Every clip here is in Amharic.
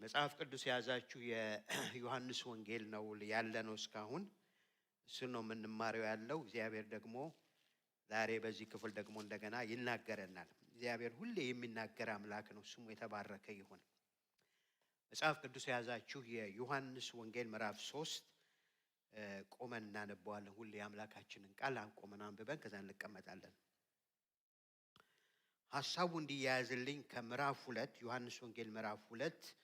መጽሐፍ ቅዱስ ያዛችሁ የዮሐንስ ወንጌል ነው ያለነው እስካሁን እሱ ነው የምንማረው ያለው። እግዚአብሔር ደግሞ ዛሬ በዚህ ክፍል ደግሞ እንደገና ይናገረናል። እግዚአብሔር ሁሌ የሚናገር አምላክ ነው፣ ስሙ የተባረከ ይሁን። መጽሐፍ ቅዱስ ያዛችሁ የዮሐንስ ወንጌል ምዕራፍ 3 ቆመን እናነባዋለን። ሁሌ አምላካችንን ቃል አንቆመን አንብበን ከዛ እንቀመጣለን። ሐሳቡ እንዲያያዝልኝ ከምዕራፍ 2 ዮሐንስ ወንጌል ምዕራፍ 2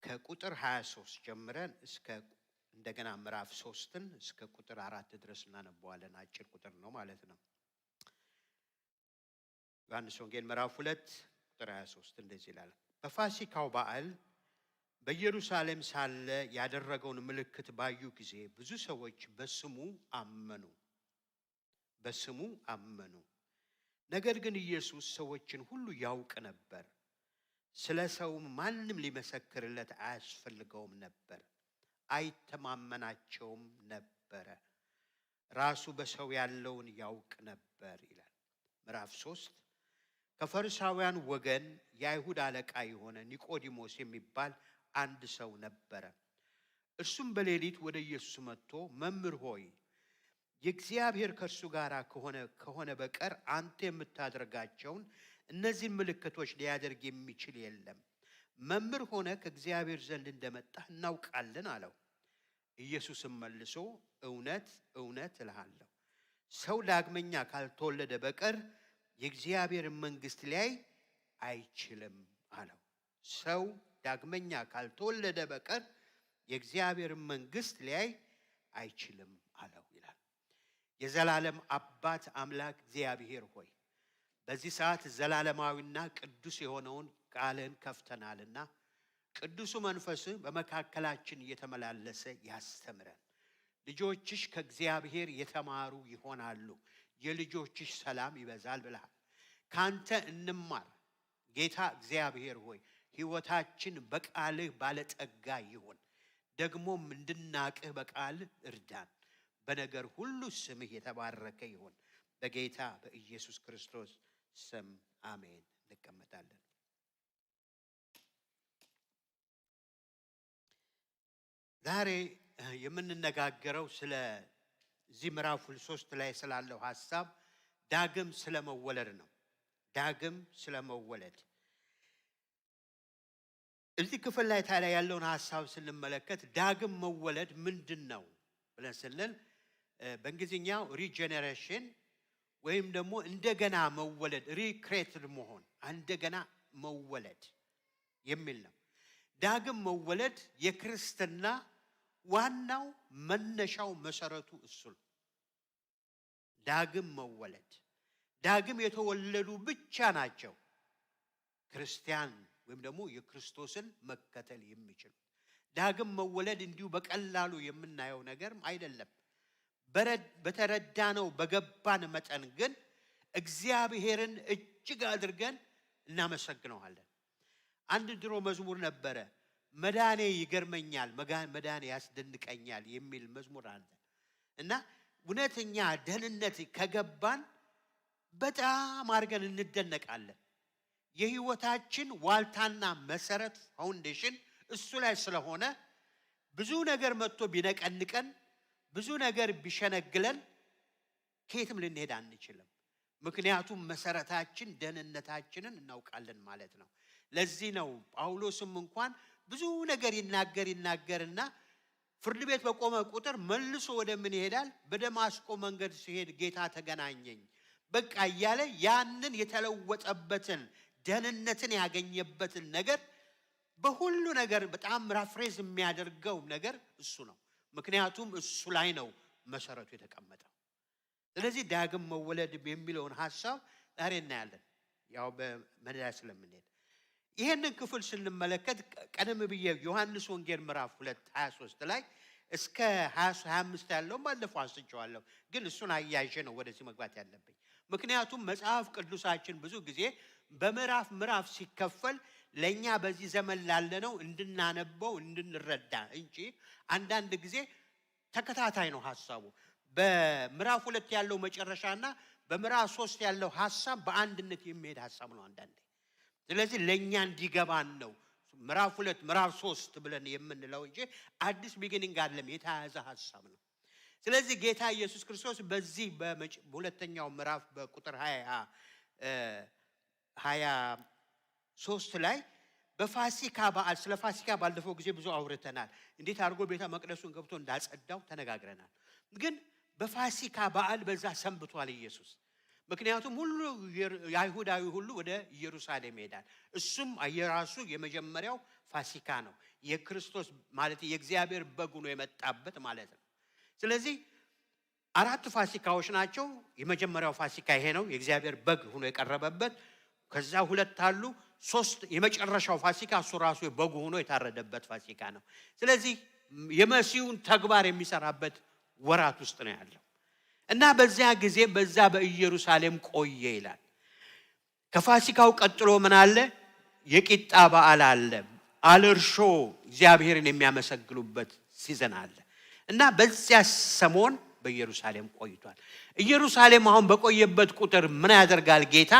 ከቁጥር 23 ጀምረን እስከ እንደገና ምዕራፍ 3ን እስከ ቁጥር 4 ድረስ እናነባዋለን። አጭር ቁጥር ነው ማለት ነው። ዮሐንስ ወንጌል ምዕራፍ 2 ቁጥር 23 እንደዚህ ይላል። በፋሲካው በዓል በኢየሩሳሌም ሳለ ያደረገውን ምልክት ባዩ ጊዜ ብዙ ሰዎች በስሙ አመኑ። ነገር ግን ኢየሱስ ሰዎችን ሁሉ ያውቅ ነበር፣ ስለ ሰውም ማንም ሊመሰክርለት አያስፈልገውም ነበር፣ አይተማመናቸውም ነበረ፣ ራሱ በሰው ያለውን ያውቅ ነበር ይላል። ምዕራፍ 3 ከፈሪሳውያን ወገን የአይሁድ አለቃ የሆነ ኒቆዲሞስ የሚባል አንድ ሰው ነበረ። እርሱም በሌሊት ወደ ኢየሱስ መጥቶ መምህር ሆይ የእግዚአብሔር ከእርሱ ጋር ከሆነ በቀር አንተ የምታደርጋቸውን እነዚህን ምልክቶች ሊያደርግ የሚችል የለም። መምህር ሆነ ከእግዚአብሔር ዘንድ እንደመጣህ እናውቃለን አለው። ኢየሱስም መልሶ እውነት እውነት እልሃለሁ ሰው ዳግመኛ ካልተወለደ በቀር የእግዚአብሔርን መንግሥት ሊያይ አይችልም አለው። ሰው ዳግመኛ ካልተወለደ በቀር የእግዚአብሔርን መንግሥት ሊያይ አይችልም አለው ይላል። የዘላለም አባት አምላክ እግዚአብሔር ሆይ በዚህ ሰዓት ዘላለማዊና ቅዱስ የሆነውን ቃልን ከፍተናልና ቅዱሱ መንፈስ በመካከላችን እየተመላለሰ ያስተምረን። ልጆችሽ ከእግዚአብሔር የተማሩ ይሆናሉ፣ የልጆችሽ ሰላም ይበዛል ብለሃል። ካንተ እንማር ጌታ እግዚአብሔር ሆይ ሕይወታችን በቃልህ ባለጠጋ ይሁን። ደግሞም እንድናቅህ በቃልህ እርዳን። በነገር ሁሉ ስምህ የተባረከ ይሁን። በጌታ በኢየሱስ ክርስቶስ ስም አሜን። እንቀመጣለን። ዛሬ የምንነጋገረው ስለዚህ ምዕራፍ 3 ላይ ስላለው ሐሳብ ዳግም ስለመወለድ ነው። ዳግም ስለመወለድ እዚህ ክፍል ላይ ታዲያ ያለውን ሐሳብ ስንመለከት ዳግም መወለድ ምንድን ነው ብለን ስንል በእንግሊዝኛው ሪጀነሬሽን ወይም ደግሞ እንደገና መወለድ፣ ሪክሬትድ መሆን፣ እንደገና መወለድ የሚል ነው። ዳግም መወለድ የክርስትና ዋናው መነሻው መሰረቱ እሱ ነው። ዳግም መወለድ፣ ዳግም የተወለዱ ብቻ ናቸው ክርስቲያን ወይም ደግሞ የክርስቶስን መከተል የሚችሉ። ዳግም መወለድ እንዲሁ በቀላሉ የምናየው ነገር አይደለም። በተረዳነው በገባን መጠን ግን እግዚአብሔርን እጅግ አድርገን እናመሰግነዋለን። አንድ ድሮ መዝሙር ነበረ፣ መዳኔ ይገርመኛል፣ መዳኔ ያስደንቀኛል የሚል መዝሙር አለ እና እውነተኛ ደህንነት ከገባን በጣም አድርገን እንደነቃለን። የህይወታችን ዋልታና መሰረት ፋውንዴሽን እሱ ላይ ስለሆነ ብዙ ነገር መጥቶ ቢነቀንቀን፣ ብዙ ነገር ቢሸነግለን ከየትም ልንሄድ አንችልም። ምክንያቱም መሰረታችን ደህንነታችንን እናውቃለን ማለት ነው። ለዚህ ነው ጳውሎስም እንኳን ብዙ ነገር ይናገርና ፍርድ ቤት በቆመ ቁጥር መልሶ ወደ ምን ይሄዳል? በደማስቆ መንገድ ሲሄድ ጌታ ተገናኘኝ በቃ እያለ ያንን የተለወጠበትን ደህንነትን ያገኘበትን ነገር በሁሉ ነገር በጣም ራፍሬዝ የሚያደርገው ነገር እሱ ነው። ምክንያቱም እሱ ላይ ነው መሰረቱ የተቀመጠው። ስለዚህ ዳግም መወለድ የሚለውን ሐሳብ ዛሬ እናያለን፣ ያው በመደዳ ስለምንሄድ። ይሄንን ክፍል ስንመለከት ቀደም ብዬ ዮሐንስ ወንጌል ምዕራፍ 2 23 ላይ እስከ 25 ያለውን ባለፈው አንስቼዋለሁ፣ ግን እሱን አያይዤ ነው ወደዚህ መግባት ያለብኝ። ምክንያቱም መጽሐፍ ቅዱሳችን ብዙ ጊዜ በምዕራፍ ሲከፈል ለኛ በዚህ ዘመን ላለነው እንድናነበው እንድንረዳ እንጂ አንዳንድ ጊዜ ተከታታይ ነው ሐሳቡ። በምዕራፍ 2 ያለው መጨረሻና በምዕራፍ 3 ያለው ሐሳብ በአንድነት የሚሄድ ሐሳብ ነው አንዳንዴ። ስለዚህ ለኛ እንዲገባን ነው ምዕራፍ 2 ምዕራፍ 3 ብለን የምንለው እንጂ አዲስ ቢጊኒንግ አይደለም፣ የተያዘ ሐሳብ ነው። ስለዚህ ጌታ ኢየሱስ ክርስቶስ በዚህ በሁለተኛው ምዕራፍ በቁጥር 23 ላይ በፋሲካ በዓል ስለ ፋሲካ ባለፈው ጊዜ ብዙ አውርተናል። እንዴት አድርጎ ቤተ መቅደሱን ገብቶ እንዳጸዳው ተነጋግረናል። ግን በፋሲካ በዓል በዛ ሰንብቷል ኢየሱስ። ምክንያቱም ሁሉ አይሁዳዊ ሁሉ ወደ ኢየሩሳሌም ይሄዳል። እሱም የራሱ የመጀመሪያው ፋሲካ ነው። የክርስቶስ ማለት የእግዚአብሔር በግ ሆኖ የመጣበት ማለት ነው። ስለዚህ 4 ፋሲካዎች ናቸው። የመጀመሪያው ፋሲካ ይሄ ነው፣ የእግዚአብሔር በግ ሆኖ የቀረበበት። ከዛ 2 አሉ። 3 የመጨረሻው ፋሲካ እሱ ራሱ በጉ ሆኖ የታረደበት ፋሲካ ነው። ስለዚህ የመሲሁን ተግባር የሚሰራበት ወራት ውስጥ ነው ያለው እና በዚያ ጊዜ በዛ በኢየሩሳሌም ቆየ ይላል። ከፋሲካው ቀጥሎ ምን አለ? የቂጣ በዓል አለ። አልርሾ እግዚአብሔርን የሚያመሰግኑበት ሲዘን አለ እና በዚያ ሰሞን በኢየሩሳሌም ቆይቷል። ኢየሩሳሌም አሁን በቆየበት ቁጥር ምን ያደርጋል ጌታ?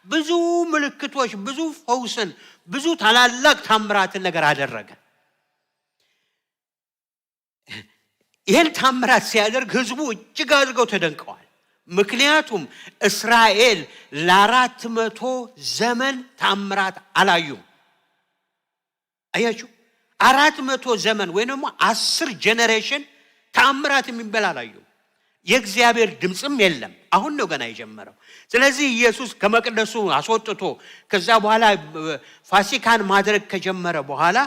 ብዙ ምልክቶች፣ ብዙ ፈውስን፣ ብዙ ታላላቅ ታምራትን ነገር አደረገ። ይህን ታምራት ሲያደርግ ህዝቡ እጅግ አድርገው ተደንቀዋል። ምክንያቱም እስራኤል ለ400 ዘመን ታምራት አላዩም። አያችሁ፣ 400 ዘመን ወይም ደግሞ 10 ጄኔሬሽን ታምራት የሚባል አላዩም። የእግዚአብሔር ድምጽም የለም። አሁን ነው ገና የጀመረው። ስለዚህ ኢየሱስ ከመቅደሱ አስወጥቶ ከዛ በኋላ ፋሲካን ማድረግ ከጀመረ በኋላ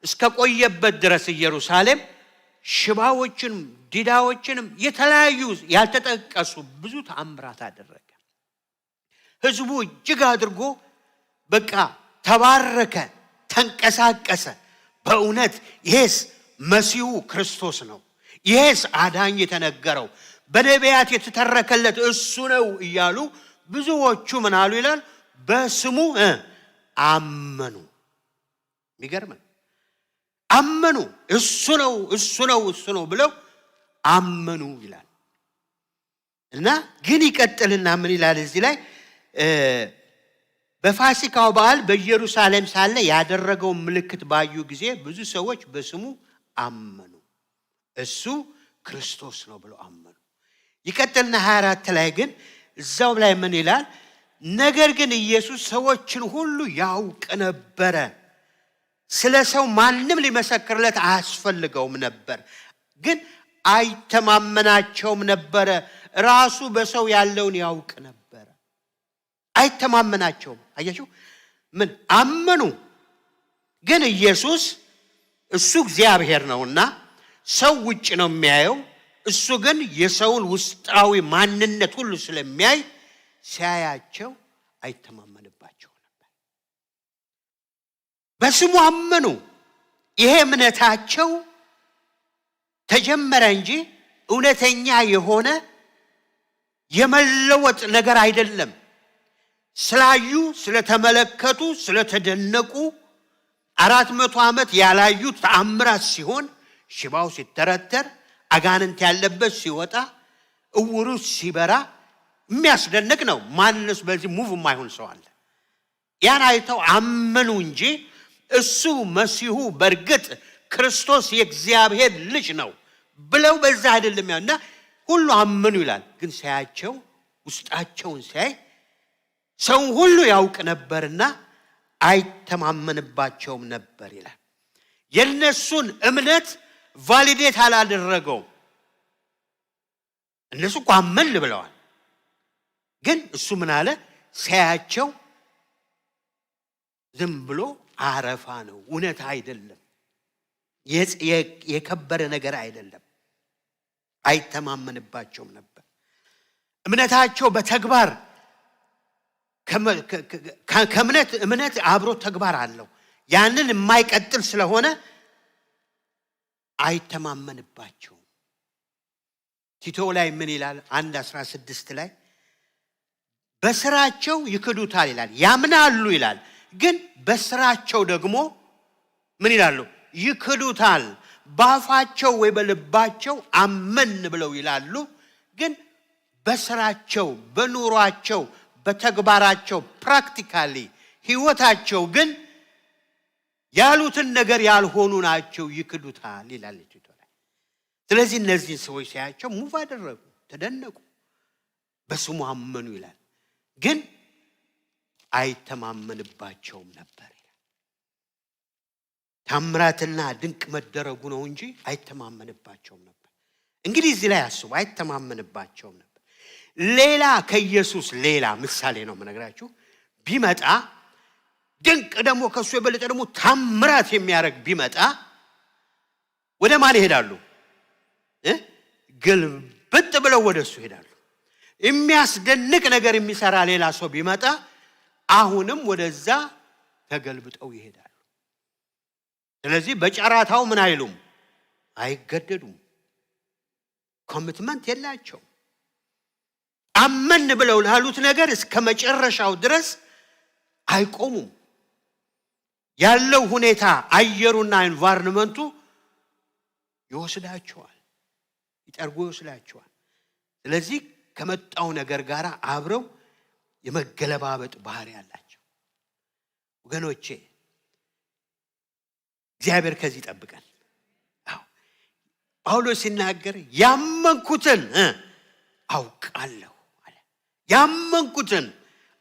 እስከ ቆየበት ድረስ ኢየሩሳሌም ሽባዎችንም ዲዳዎችንም የተለያዩ ያልተጠቀሱ ብዙ ተአምራት አደረገ። ህዝቡ እጅግ አድርጎ በቃ ተባረከ፣ ተንቀሳቀሰ። በእውነት ይሄስ መሲሁ ክርስቶስ ነው፣ ይሄስ አዳኝ የተነገረው በነቢያት የተተረከለት እሱ ነው እያሉ ብዙዎቹ ምን አሉ ይላል? በስሙ አመኑ። የሚገርም አመኑ። እሱ ነው እሱ ነው እሱ ነው ብለው አመኑ ይላል። እና ግን ይቀጥልና ምን ይላል እዚህ ላይ? በፋሲካው በዓል በኢየሩሳሌም ሳለ ያደረገው ምልክት ባዩ ጊዜ ብዙ ሰዎች በስሙ አመኑ፣ እሱ ክርስቶስ ነው ብለው አመኑ። ይቀጥልና 24 ላይ ግን እዛው ላይ ምን ይላል? ነገር ግን ኢየሱስ ሰዎችን ሁሉ ያውቅ ነበረ፣ ስለ ሰው ማንም ሊመሰክርለት አያስፈልገውም ነበር፣ ግን አይተማመናቸውም ነበረ። ራሱ በሰው ያለውን ያውቅ ነበረ፣ አይተማመናቸውም። አያችሁ፣ ምን አመኑ። ግን ኢየሱስ እሱ እግዚአብሔር ነውና ሰው ውጭ ነው የሚያየው። እሱ ግን የሰውን ውስጣዊ ማንነት ሁሉ ስለሚያይ ሲያያቸው አይተማመንባቸው ነበር። በስሙ አመኑ። ይሄ እምነታቸው ተጀመረ እንጂ እውነተኛ የሆነ የመለወጥ ነገር አይደለም። ስላዩ፣ ስለተመለከቱ፣ ስለተደነቁ 400 ዓመት ያላዩት ተአምራት ሲሆን ሽባው ሲተረተር፣ አጋንንት ያለበት ሲወጣ፣ እውሩ ሲበራ የሚያስደንቅ ነው። ማንስ በዚህ ሙቭ የማይሆን ሰው አለ? ያን አይተው አመኑ እንጂ እሱ መሲሁ በእርግጥ ክርስቶስ የእግዚአብሔር ልጅ ነው ብለው በዛ አይደለም ያውና ሁሉ አመኑ ይላል። ግን ሳያቸው ውስጣቸውን ሳይ ሰው ሁሉ ያውቅ ነበርና አይተማመንባቸውም ነበር ይላል። የነሱን እምነት ቫሊዴት አላደረገው። እነሱ እኮ አመን ብለዋል። ግን እሱ ምን አለ? ሳያቸው ዝም ብሎ አረፋ ነው፣ እውነት አይደለም፣ የከበረ ነገር አይደለም። አይተማመንባቸውም ነበር። እምነታቸው በተግባር እምነት አብሮ ተግባር አለው። ያንን የማይቀጥል ስለሆነ አይተማመንባቸውም። ቲቶ ላይ ምን ይላል? 1:16 ላይ በስራቸው ይክዱታል ይላል። ያምናሉ ይላል፣ ግን በስራቸው ደግሞ ምን ይላሉ? ይክዱታል። ባፋቸው ወይ በልባቸው አመን ብለው ይላሉ፣ ግን በስራቸው በኑሯቸው በተግባራቸው ፕራክቲካሊ ህይወታቸው ግን ያሉትን ነገር ያልሆኑ ናቸው ይክዱታል ይላል ቲቶ ላይ። ስለዚህ እነዚህ ሰዎች ሲያያቸው ሙቭ አደረጉ፣ ተደነቁ፣ በስሙ አመኑ ይላል። ግን አይተማመንባቸውም ነበር ይላል። ታምራትና ድንቅ መደረጉ ነው እንጂ አይተማመንባቸውም ነበር። እንግዲህ እዚህ ላይ አስቡ፣ አይተማመንባቸውም ነበር። ሌላ ከኢየሱስ ሌላ ምሳሌ ነው የምነግራችሁ ቢመጣ ድንቅ ደግሞ ከሱ የበለጠ ደግሞ ታምራት የሚያደርግ ቢመጣ ወደ ማን ይሄዳሉ? ግልብጥ ብለው ወደሱ ይሄዳሉ። የሚያስደንቅ ነገር የሚሰራ ሌላ ሰው ቢመጣ አሁንም ወደዛ ተገልብጠው ይሄዳሉ። ስለዚህ በጨራታው ምን አይሉም፣ አይገደዱም። ኮሚትመንት የላቸው። አመን ብለው ላሉት ነገር እስከ መጨረሻው ድረስ አይቆሙም። ያለው ሁኔታ አየሩና ኤንቫይሮንመንቱ ይወስዳቸዋል፣ ይጠርጎ ይወስዳቸዋል። ስለዚህ ከመጣው ነገር ጋር አብረው የመገለባበጥ ባህሪ ያላቸው ወገኖቼ፣ እግዚአብሔር ከዚህ ይጠብቀን። አዎ ጳውሎስ ሲናገር ያመንኩትን አውቃለሁ አለ። ያመንኩትን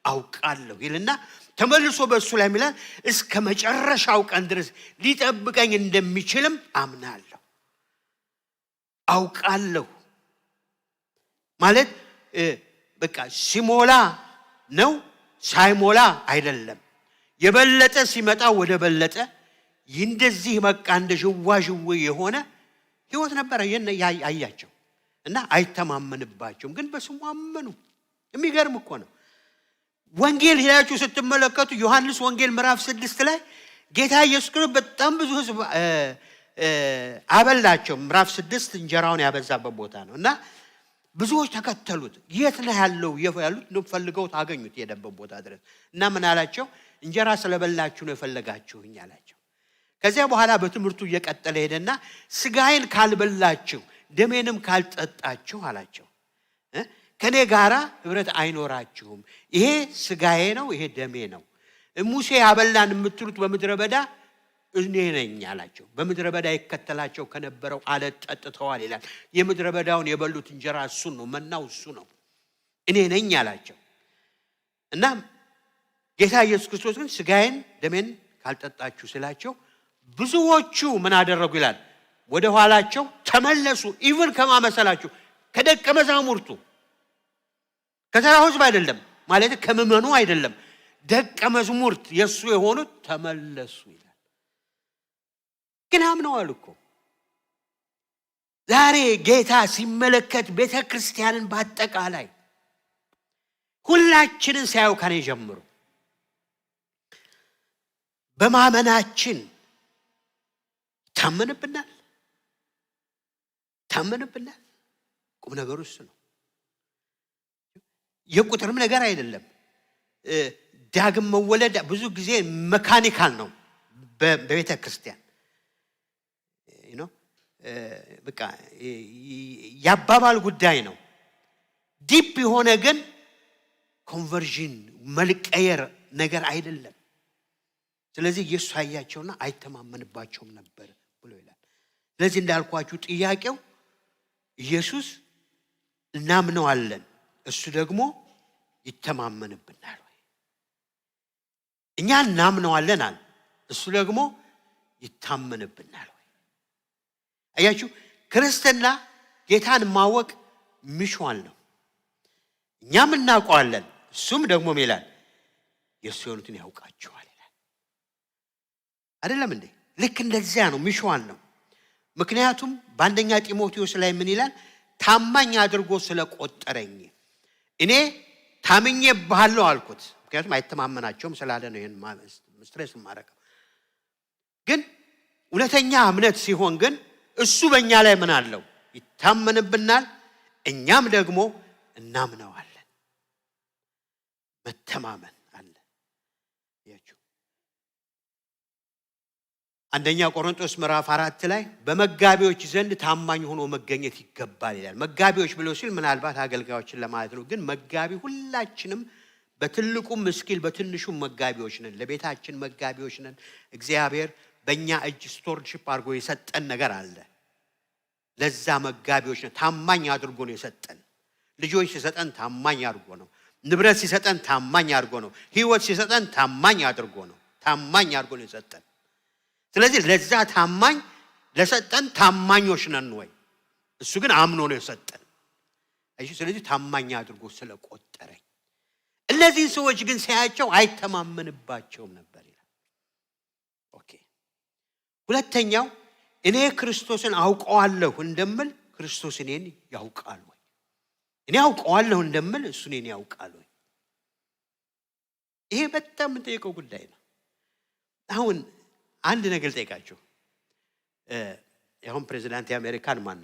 አውቃለሁ ይልና ተመልሶ በእሱ ላይ ሚላል እስከ መጨረሻው ቀን ድረስ ሊጠብቀኝ እንደሚችልም አምናለሁ። አውቃለሁ ማለት በቃ ሲሞላ ነው፣ ሳይሞላ አይደለም። የበለጠ ሲመጣ ወደ በለጠ እንደዚህ በቃ እንደ ዥዋዥዌ የሆነ ህይወት ነበር ያያቸው እና አይተማመንባቸውም። ግን በስሙ አመኑ። የሚገርም እኮ ነው። ወንጌል ሄዳችሁ ስትመለከቱ ዮሐንስ ወንጌል ምዕራፍ 6 ላይ ጌታ ኢየሱስ ክርስቶስ በጣም ብዙ ህዝብ አበላቸው። ምዕራፍ 6 እንጀራውን ያበዛበት ቦታ ነው እና ብዙዎች ተከተሉት። የት ነው ያለው ያሉት ነው ፈልገው ታገኙት የሄደበት ቦታ ድረስ እና ምን አላቸው? እንጀራ ስለበላችሁ ነው የፈለጋችሁኝ አላቸው። ከዚያ በኋላ በትምህርቱ እየቀጠለ ሄደና ስጋዬን ካልበላችሁ ደሜንም ካልጠጣችሁ አላቸው ከኔ ጋራ ህብረት አይኖራችሁም። ይሄ ስጋዬ ነው፣ ይሄ ደሜ ነው። ሙሴ ያበላን የምትሉት በምድረ በዳ እኔ ነኝ አላቸው። በምድረ በዳ ይከተላቸው ከነበረው አለት ጠጥተዋል ይላል። የምድረ በዳውን የበሉት እንጀራ እሱ ነው፣ መናው እሱ ነው። እኔ ነኝ አላቸው እና ጌታ ኢየሱስ ክርስቶስ ግን ስጋዬን ደሜን ካልጠጣችሁ ስላቸው ብዙዎቹ ምን አደረጉ ይላል? ወደ ኋላቸው ተመለሱ። ኢቭን ከማመሰላችሁ ከደቀ መዛሙርቱ ከተራው ህዝብ አይደለም ማለት ከምዕመኑ አይደለም፣ ደቀ መዝሙርት የሱ የሆኑት ተመለሱ ይላል። ግን አምነዋል እኮ። ዛሬ ጌታ ሲመለከት ቤተክርስቲያንን በአጠቃላይ ሁላችንን ሳያው ከኔ ጀምሮ በማመናችን ታመንብናል። ቁም ነገሩ እሱ ነው። የቁጥርም ነገር አይደለም። ዳግም መወለድ ብዙ ጊዜ መካኒካል ነው በቤተ ክርስቲያን በቃ ያባባል ጉዳይ ነው። ዲፕ የሆነ ግን ኮንቨርዥን መልቀየር ነገር አይደለም። ስለዚህ ኢየሱስ አያቸውና አይተማመንባቸውም ነበር ብሎ ይላል። ስለዚህ እንዳልኳችሁ ጥያቄው ኢየሱስ እናምነዋለን፣ እሱ ደግሞ ይተማመንብናል ወይ? እኛ እናምነዋለን አለ፣ እሱ ደግሞ ይታመንብናል ወይ? አያችሁ፣ ክርስትና ጌታን ማወቅ ሚሽዋል ነው። እኛም እናውቀዋለን፣ እሱም ደግሞ ይላል የእሱ የሆኑትን ያውቃቸዋል ይላል። አይደለም እንዴ? ልክ እንደዚያ ነው፣ ሚሽዋል ነው። ምክንያቱም በአንደኛ ጢሞቴዎስ ላይ ምን ይላል? ታማኝ አድርጎ ስለቆጠረኝ እኔ ታምኜብሃለሁ አልኩት። ምክንያቱም አይተማመናቸውም ስላለ ነው ይሄን ስትሬስ ማረከው። ግን እውነተኛ እምነት ሲሆን ግን እሱ በእኛ ላይ ምን አለው? ይታመንብናል፣ እኛም ደግሞ እናምነዋለን። መተማመን አለ። ያችሁ አንደኛ ቆሮንቶስ ምዕራፍ 4 ላይ በመጋቢዎች ዘንድ ታማኝ ሆኖ መገኘት ይገባል ይላል። መጋቢዎች ብሎ ሲል ምናልባት አገልጋዮችን ለማለት ነው። ግን መጋቢ ሁላችንም በትልቁም ምስኪን በትንሹም መጋቢዎች ነን። ለቤታችን መጋቢዎች ነን። እግዚአብሔር በእኛ እጅ ስቶርድሺፕ አድርጎ የሰጠን ነገር አለ። ለዛ መጋቢዎች ነን። ታማኝ አድርጎ ነው የሰጠን። ልጆች ሲሰጠን ታማኝ አድርጎ ነው። ንብረት ሲሰጠን ታማኝ አድርጎ ነው። ህይወት ሲሰጠን ታማኝ አድርጎ ነው። ታማኝ አድርጎ ነው የሰጠን። ስለዚህ ለዛ ታማኝ ለሰጠን ታማኞች ነን ወይ? እሱ ግን አምኖ ነው የሰጠን። እሺ፣ ስለዚህ ታማኝ አድርጎ ስለቆጠረኝ። እነዚህ ሰዎች ግን ሲያያቸው አይተማመንባቸውም ነበር ይላል። ኦኬ። ሁለተኛው እኔ ክርስቶስን አውቀዋለሁ እንደምል ክርስቶስ እኔን ያውቃል ወይ? እኔ አውቀዋለሁ እንደምል እሱ እኔን ያውቃል ወይ? ይሄ በጣም የምንጠይቀው ጉዳይ ነው። አሁን አንድ ነገር ልጠይቃችሁ። አሁን ፕሬዚዳንት የአሜሪካን ማን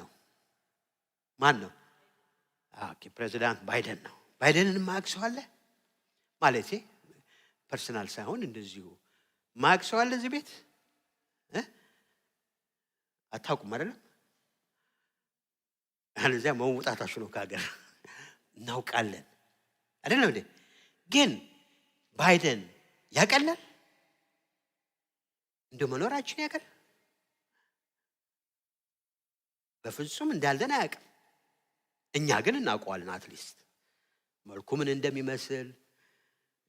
ነው? ኦኬ፣ ፕሬዚዳንት ባይደን ነው። ባይደንን ማያውቅ ሰው አለ? ማለቴ ፐርሰናል ሳይሆን እንደዚሁ ማያውቅ ሰው አለ እዚህ ቤት? አታውቁም አይደለም? አለዚያ መውጣታችሁ ነው ከሀገር። እናውቃለን አይደለም እንዴ? ግን ባይደን ያቀላል? እንደ መኖራችን ያቀል? በፍጹም እንዳልደን አያውቅም። እኛ ግን እናውቀዋለን። አትሊስት መልኩ ምን እንደሚመስል፣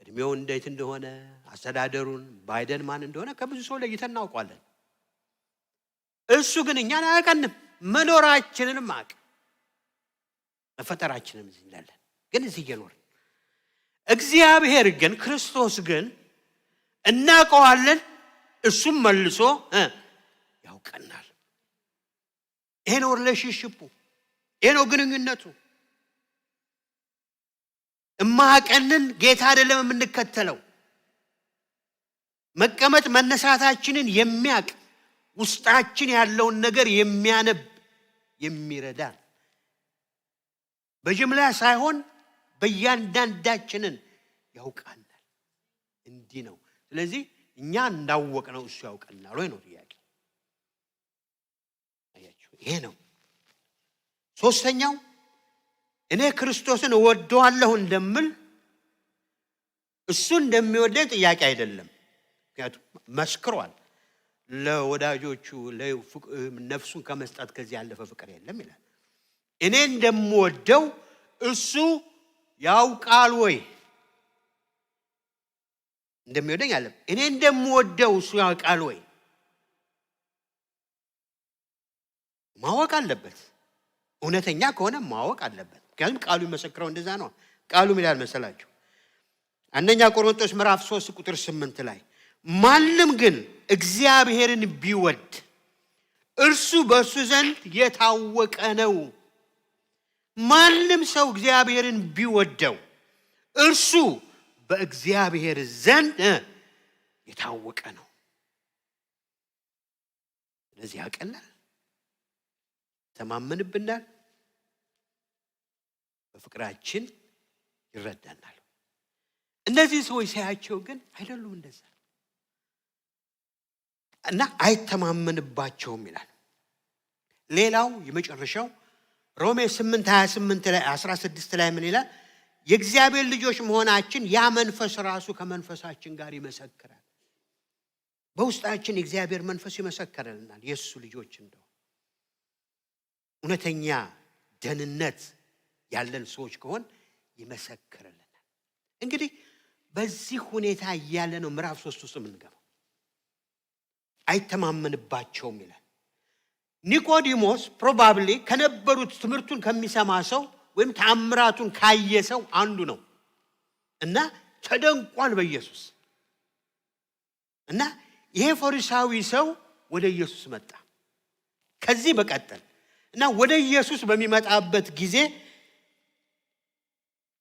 እድሜው እንዴት እንደሆነ፣ አስተዳደሩን፣ ባይደን ማን እንደሆነ ከብዙ ሰው ለይተን እናውቀዋለን። እሱ ግን እኛን አያውቀንም። መኖራችንንም አያውቅ፣ መፈጠራችንም እዚህ እንዳለን ግን እዚህ እየኖርን። እግዚአብሔር ግን ክርስቶስ ግን እናውቀዋለን፣ እሱም መልሶ ያውቀናል። ይሄ ነው ሪሌሽንሺፑ፣ ይሄ ነው ግንኙነቱ። እማቀንን ጌታ አይደለም የምንከተለው። መቀመጥ መነሳታችንን የሚያውቅ ውስጣችን ያለውን ነገር የሚያነብ የሚረዳ በጅምላ ሳይሆን በእያንዳንዳችንን ያውቃናል። እንዲህ ነው። ስለዚህ እኛ እንዳወቅነው እሱ ያውቀናል ወይ ነው ጥያቄ። አያችሁ፣ ይሄ ነው። ሶስተኛው እኔ ክርስቶስን እወደዋለሁ እንደምል እሱ እንደሚወደኝ ጥያቄ አይደለም። ምክንያቱም መስክሯል። ለወዳጆቹ ነፍሱን ከመስጠት ከዚህ ያለፈ ፍቅር የለም ይላል። እኔ እንደምወደው እሱ ያውቃል ወይ? እንደሚወደኝ አለ። እኔ እንደምወደው እሱ ያውቃል ወይ? ማወቅ አለበት። እውነተኛ ከሆነ ማወቅ አለበት። ምክንያቱም ቃሉ የሚመሰክረው እንደዛ ነው። ቃሉ ምን ይላል መሰላችሁ? አንደኛ ቆሮንቶስ ምዕራፍ 3 ቁጥር 8 ላይ ማንም ግን እግዚአብሔርን ቢወድ እርሱ በእርሱ ዘንድ የታወቀ ነው። ማንም ሰው እግዚአብሔርን ቢወደው እርሱ በእግዚአብሔር ዘንድ የታወቀ ነው። ስለዚህ ያቀላል፣ ተማመንብናል፣ በፍቅራችን ይረዳናል። እነዚህ ሰዎች ሳያቸው ግን አይደሉም እንደዛ እና አይተማመንባቸውም ይላል። ሌላው የመጨረሻው ሮሜ 8:28 ላይ 16 ላይ ምን ይላል? የእግዚአብሔር ልጆች መሆናችን ያ መንፈስ ራሱ ከመንፈሳችን ጋር ይመሰክራል። በውስጣችን የእግዚአብሔር መንፈስ ይመሰክረናል የእሱ ልጆች እንደሆነ። እውነተኛ ደህንነት ያለን ሰዎች ከሆን ይመሰክርልናል። እንግዲህ በዚህ ሁኔታ እያለ ነው ምዕራፍ 3 ውስጥ የምንገባው። አይተማመንባቸውም ይላል። ኒቆዲሞስ ፕሮባብሊ ከነበሩት ትምህርቱን ከሚሰማ ሰው ወይም ተአምራቱን ካየ ሰው አንዱ ነው እና ተደንቋል በኢየሱስ። እና ይሄ ፈሪሳዊ ሰው ወደ ኢየሱስ መጣ። ከዚህ በቀጠል እና ወደ ኢየሱስ በሚመጣበት ጊዜ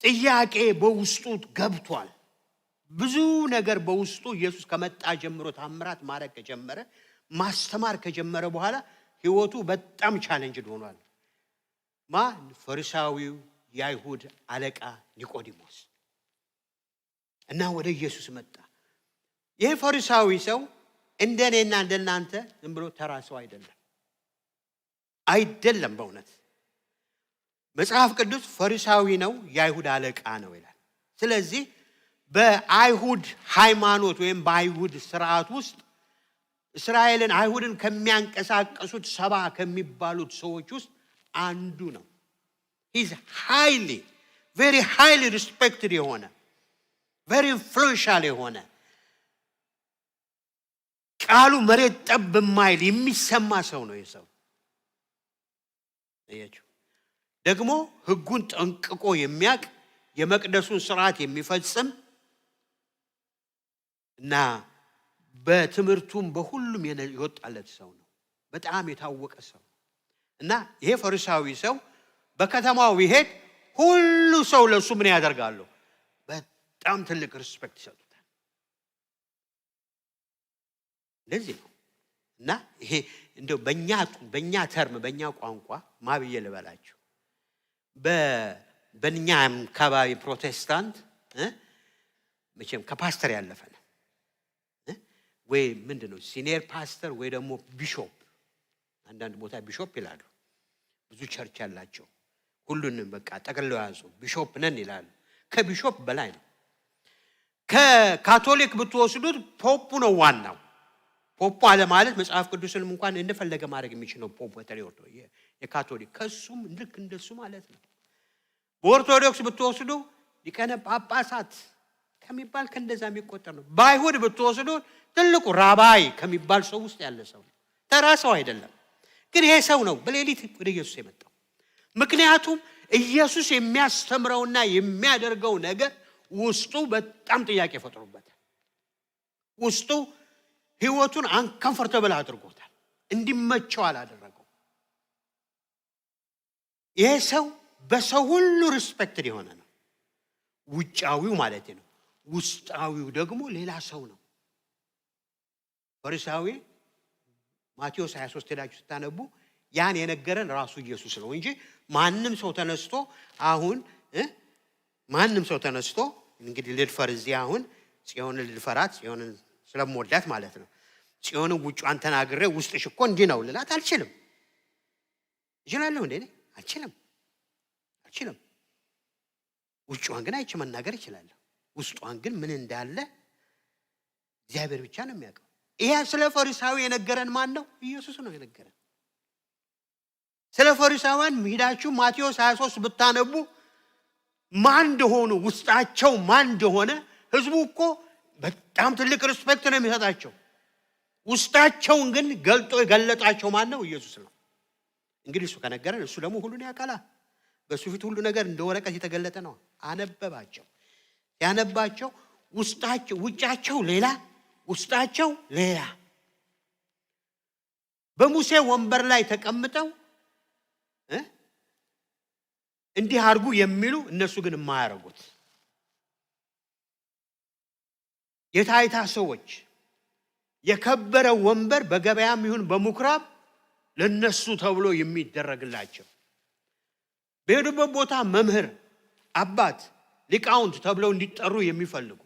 ጥያቄ በውስጡ ገብቷል። ብዙ ነገር በውስጡ ኢየሱስ ከመጣ ጀምሮ ተአምራት ማድረግ ከጀመረ ማስተማር ከጀመረ በኋላ ህይወቱ በጣም ቻሌንጅ ሆኗል። ፈሪሳዊው የአይሁድ አለቃ ኒቆዲሞስ እና ወደ ኢየሱስ መጣ። ይሄ ፈሪሳዊ ሰው እንደኔና እንደናንተ ዝም ብሎ ተራ ሰው አይደለም። በእውነት መጽሐፍ ቅዱስ ፈሪሳዊ ነው፣ የአይሁድ አለቃ ነው ይላል። ስለዚህ በአይሁድ ሃይማኖት ወይም በአይሁድ ስርዓት ውስጥ እስራኤልን አይሁድን ከሚያንቀሳቀሱት 70 ከሚባሉት ሰዎች ውስጥ አንዱ ነው። he's very highly respected የሆነ very influential የሆነ ቃሉ መሬት ጠብ የማይል የሚሰማ ሰው ነው የሰው አያችሁ። ደግሞ ሕጉን ጠንቅቆ የሚያውቅ የመቅደሱን ስርዓት የሚፈጽም እና በትምህርቱም በሁሉም የወጣለት ሰው ነው። በጣም የታወቀ ሰው እና ይሄ ፈሪሳዊ ሰው በከተማው ቢሄድ ሁሉ ሰው ለሱ ምን ያደርጋሉ? በጣም ትልቅ ሪስፔክት ይሰጡታል። ለዚህ ነው እና ይሄ እንደው በእኛ ተርም በእኛ ቋንቋ ማብዬ ልበላችሁ በእኛ አካባቢ ፕሮቴስታንት መቼም ከፓስተር ያለፈ ነው ወይ ምንድነው ሲኒየር ፓስተር ወይ ደግሞ ቢሾፕ። አንዳንድ ቦታ ቢሾፕ ይላሉ። ብዙ ቸርች ያላቸው ሁሉንም በቃ ጠቅልለው ያዙ ቢሾፕ ነን ይላሉ። ከቢሾፕ በላይ ነው። ከካቶሊክ ብትወስዱት ፖፑ ነው ዋናው። ፖፑ አለ ማለት መጽሐፍ ቅዱስንም እንኳን እንደፈለገ ማድረግ የሚችለው ፖፑ በተለይ የካቶሊክ ከሱም ልክ እንደሱ ማለት ነው። በኦርቶዶክስ ብትወስዱ ሊቃነ ጳጳሳት ከሚባል ከእንደዛ የሚቆጠር ነው። በአይሁድ ብትወስዱ ትልቁ ራባይ ከሚባል ሰው ውስጥ ያለ ሰው ነው። ተራ ሰው አይደለም። ግን ይሄ ሰው ነው በሌሊት ወደ ኢየሱስ የመጣው። ምክንያቱም ኢየሱስ የሚያስተምረውና የሚያደርገው ነገር ውስጡ በጣም ጥያቄ ፈጥሮበታል። ውስጡ ህይወቱን አንከምፈርተብል አድርጎታል። እንዲመቸው አላደረገው። ይሄ ሰው በሰው ሁሉ ሪስፔክትድ የሆነ ነው። ውጫዊው ማለት ነው። ውስጣዊው ደግሞ ሌላ ሰው ነው። ፈሪሳዊ ማቴዎስ 23 ሄዳችሁ ስታነቡ ያን የነገረን ራሱ ኢየሱስ ነው እንጂ ማንም ሰው ተነስቶ አሁን ማንም ሰው ተነስቶ እንግዲህ ልድፈር እዚህ አሁን ጽዮንን ልድፈራት ጽዮንን ስለምወዳት ማለት ነው ጽዮንን ውጫን ተናግሬ ውስጥሽ እኮ እንዲህ ነው ልላት አልችልም። እችላለሁ እንዴ? አልችልም። ውጫን ግን አይቼ መናገር እችላለሁ። ውስጧን ግን ምን እንዳለ እግዚአብሔር ብቻ ነው የሚያውቀው። ይሄ ስለ ፈሪሳዊ የነገረን ማን ነው? ኢየሱስ ነው የነገረን። ስለ ፈሪሳውያን ሄዳችሁ ማቴዎስ 23 ብታነቡ ማን እንደሆኑ ውስጣቸው ማን እንደሆነ ህዝቡ እኮ በጣም ትልቅ ሪስፔክት ነው የሚሰጣቸው። ውስጣቸውን ግን ገልጦ የገለጣቸው ማን ነው? ኢየሱስ ነው። እንግዲህ እሱ ከነገረን እሱ ደግሞ ሁሉን ያውቃል። በሱ ፊት ሁሉ ነገር እንደ ወረቀት የተገለጠ ነው። አነበባቸው። ያነባቸው ውስጣቸው ውጫቸው ሌላ ውስጣቸው ሌላ። በሙሴ ወንበር ላይ ተቀምጠው እንዲህ አድርጉ የሚሉ እነሱ ግን የማያደርጉት የታይታ ሰዎች የከበረ ወንበር በገበያም ይሁን በምኩራብ ለነሱ ተብሎ የሚደረግላቸው በሄዱበት ቦታ መምህር፣ አባት፣ ሊቃውንት ተብለው እንዲጠሩ የሚፈልጉ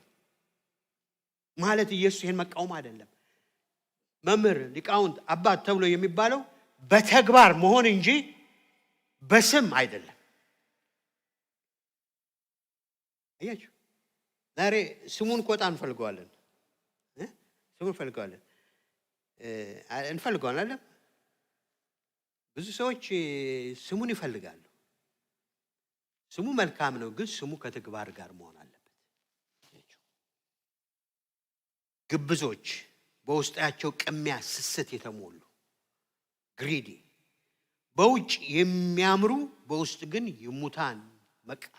ማለት ኢየሱስ ይሄን መቃወም አይደለም። መምህር፣ ሊቃውንት፣ አባት ተብሎ የሚባለው በተግባር መሆን እንጂ በስም አይደለም። አያችሁ ዛሬ ስሙን ቆጣ እንፈልገዋለን። ስሙን እንፈልገዋለን። ብዙ ሰዎች ስሙን ይፈልጋሉ። ስሙ መልካም ነው፣ ግን ስሙ ከተግባር ጋር መሆን አለበት። ግብዞች፣ በውስጣቸው ቅሚያ፣ ስስት የተሞሉ ግሪዲ፣ በውጭ የሚያምሩ በውስጥ ግን የሙታን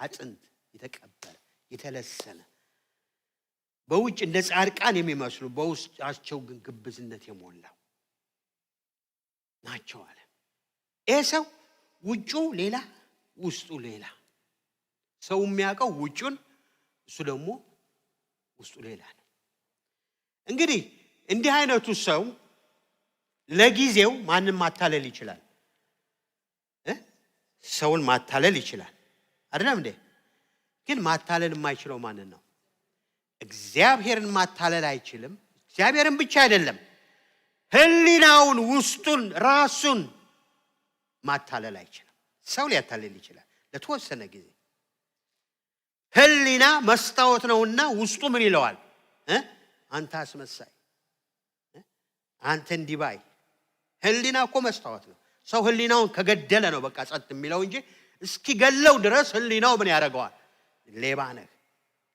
አጥንት የተቀበረ የተለሰነ፣ በውጭ እንደ ጻድቃን የሚመስሉ በውስጣቸው ግን ግብዝነት የሞላው ናቸው አለ። ይሄ ሰው ውጩ ሌላ ውስጡ ሌላ። ሰው የሚያውቀው ውጩን፣ እሱ ደግሞ ውስጡ ሌላ ነው። እንግዲህ እንዲህ አይነቱ ሰው ለጊዜው ማንን ማታለል ይችላል? ሰውን ማታለል ይችላል አይደለም እንዴ? ግን ማታለል የማይችለው ማንን ነው? እግዚአብሔርን ማታለል አይችልም። እግዚአብሔርን ብቻ አይደለም፣ ህሊናውን፣ ውስጡን፣ ራሱን ማታለል አይችልም። ሰው ሊያታለል ይችላል ለተወሰነ ጊዜ። ህሊና መስታወት ነውና ውስጡ ምን ይለዋል? አንተ አስመሳይ፣ አንተ እንዲባይ። ህሊና እኮ መስታወት ነው። ሰው ህሊናውን ከገደለ ነው በቃ ጸጥ የሚለው እንጂ እስኪገለው ድረስ ህሊናው ምን ያደርገዋል? ሌባ ነህ፣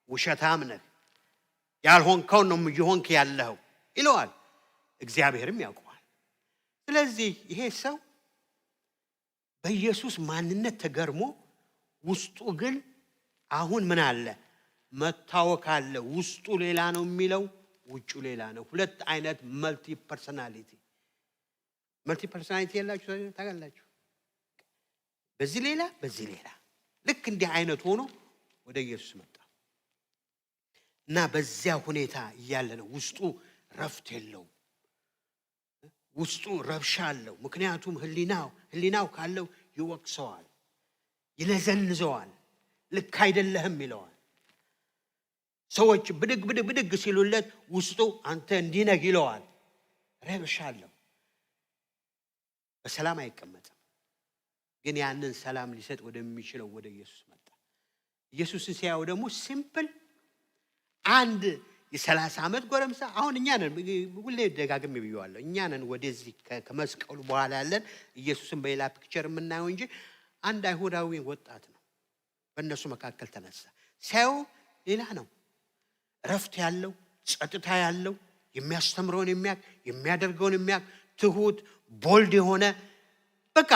ውሸታም ነህ፣ ያልሆንከው ነው ይሆንክ ያለው ይለዋል። እግዚአብሔርም ያውቀዋል። ስለዚህ ይሄ ሰው በኢየሱስ ማንነት ተገርሞ ውስጡ ግን አሁን ምን አለ? መታወክ አለ። ውስጡ ሌላ ነው የሚለው፣ ውጩ ሌላ ነው። ሁለት አይነት መልቲ ፐርሰናሊቲ ያላችሁ ታውቃላችሁ። በዚህ ሌላ በዚህ ሌላ። ልክ እንዲህ አይነት ሆኖ ወደ ኢየሱስ መጣ እና በዚያ ሁኔታ እያለ ነው ውስጡ ረፍት የለውም። ውስጡ ረብሻ አለው። ምክንያቱም ህሊናው ካለው ይወቅሰዋል፣ ይነዘንዘዋል፣ ልክ አይደለህም ይለዋል። ሰዎች ብድግ ሲሉለት ውስጡ አንተ እንዲህ ነህ ይለዋል። ረብሻ አለው። በሰላም አይቀመጥም። ግን ያንን ሰላም ሊሰጥ ወደሚችለው ወደ ኢየሱስ መጣ። ኢየሱስን ሲያየው ደግሞ ሲምፕል አንድ የ30 ዓመት ጎረምሳ። አሁን እኛ ነን፣ ሁሌ ደጋግሜ ብየዋለሁ፣ እኛ ነን ወደዚህ ከመስቀሉ በኋላ ያለን ኢየሱስን በሌላ ፒክቸር የምናየው እንጂ አንድ አይሁዳዊ ወጣት ነው በእነሱ መካከል ተነሳ። ሲያየው ሌላ ነው። ረፍት ያለው፣ ጸጥታ ያለው፣ የሚያስተምረውን የሚያውቅ፣ የሚያደርገውን የሚያውቅ፣ ትሁት ቦልድ የሆነ በቃ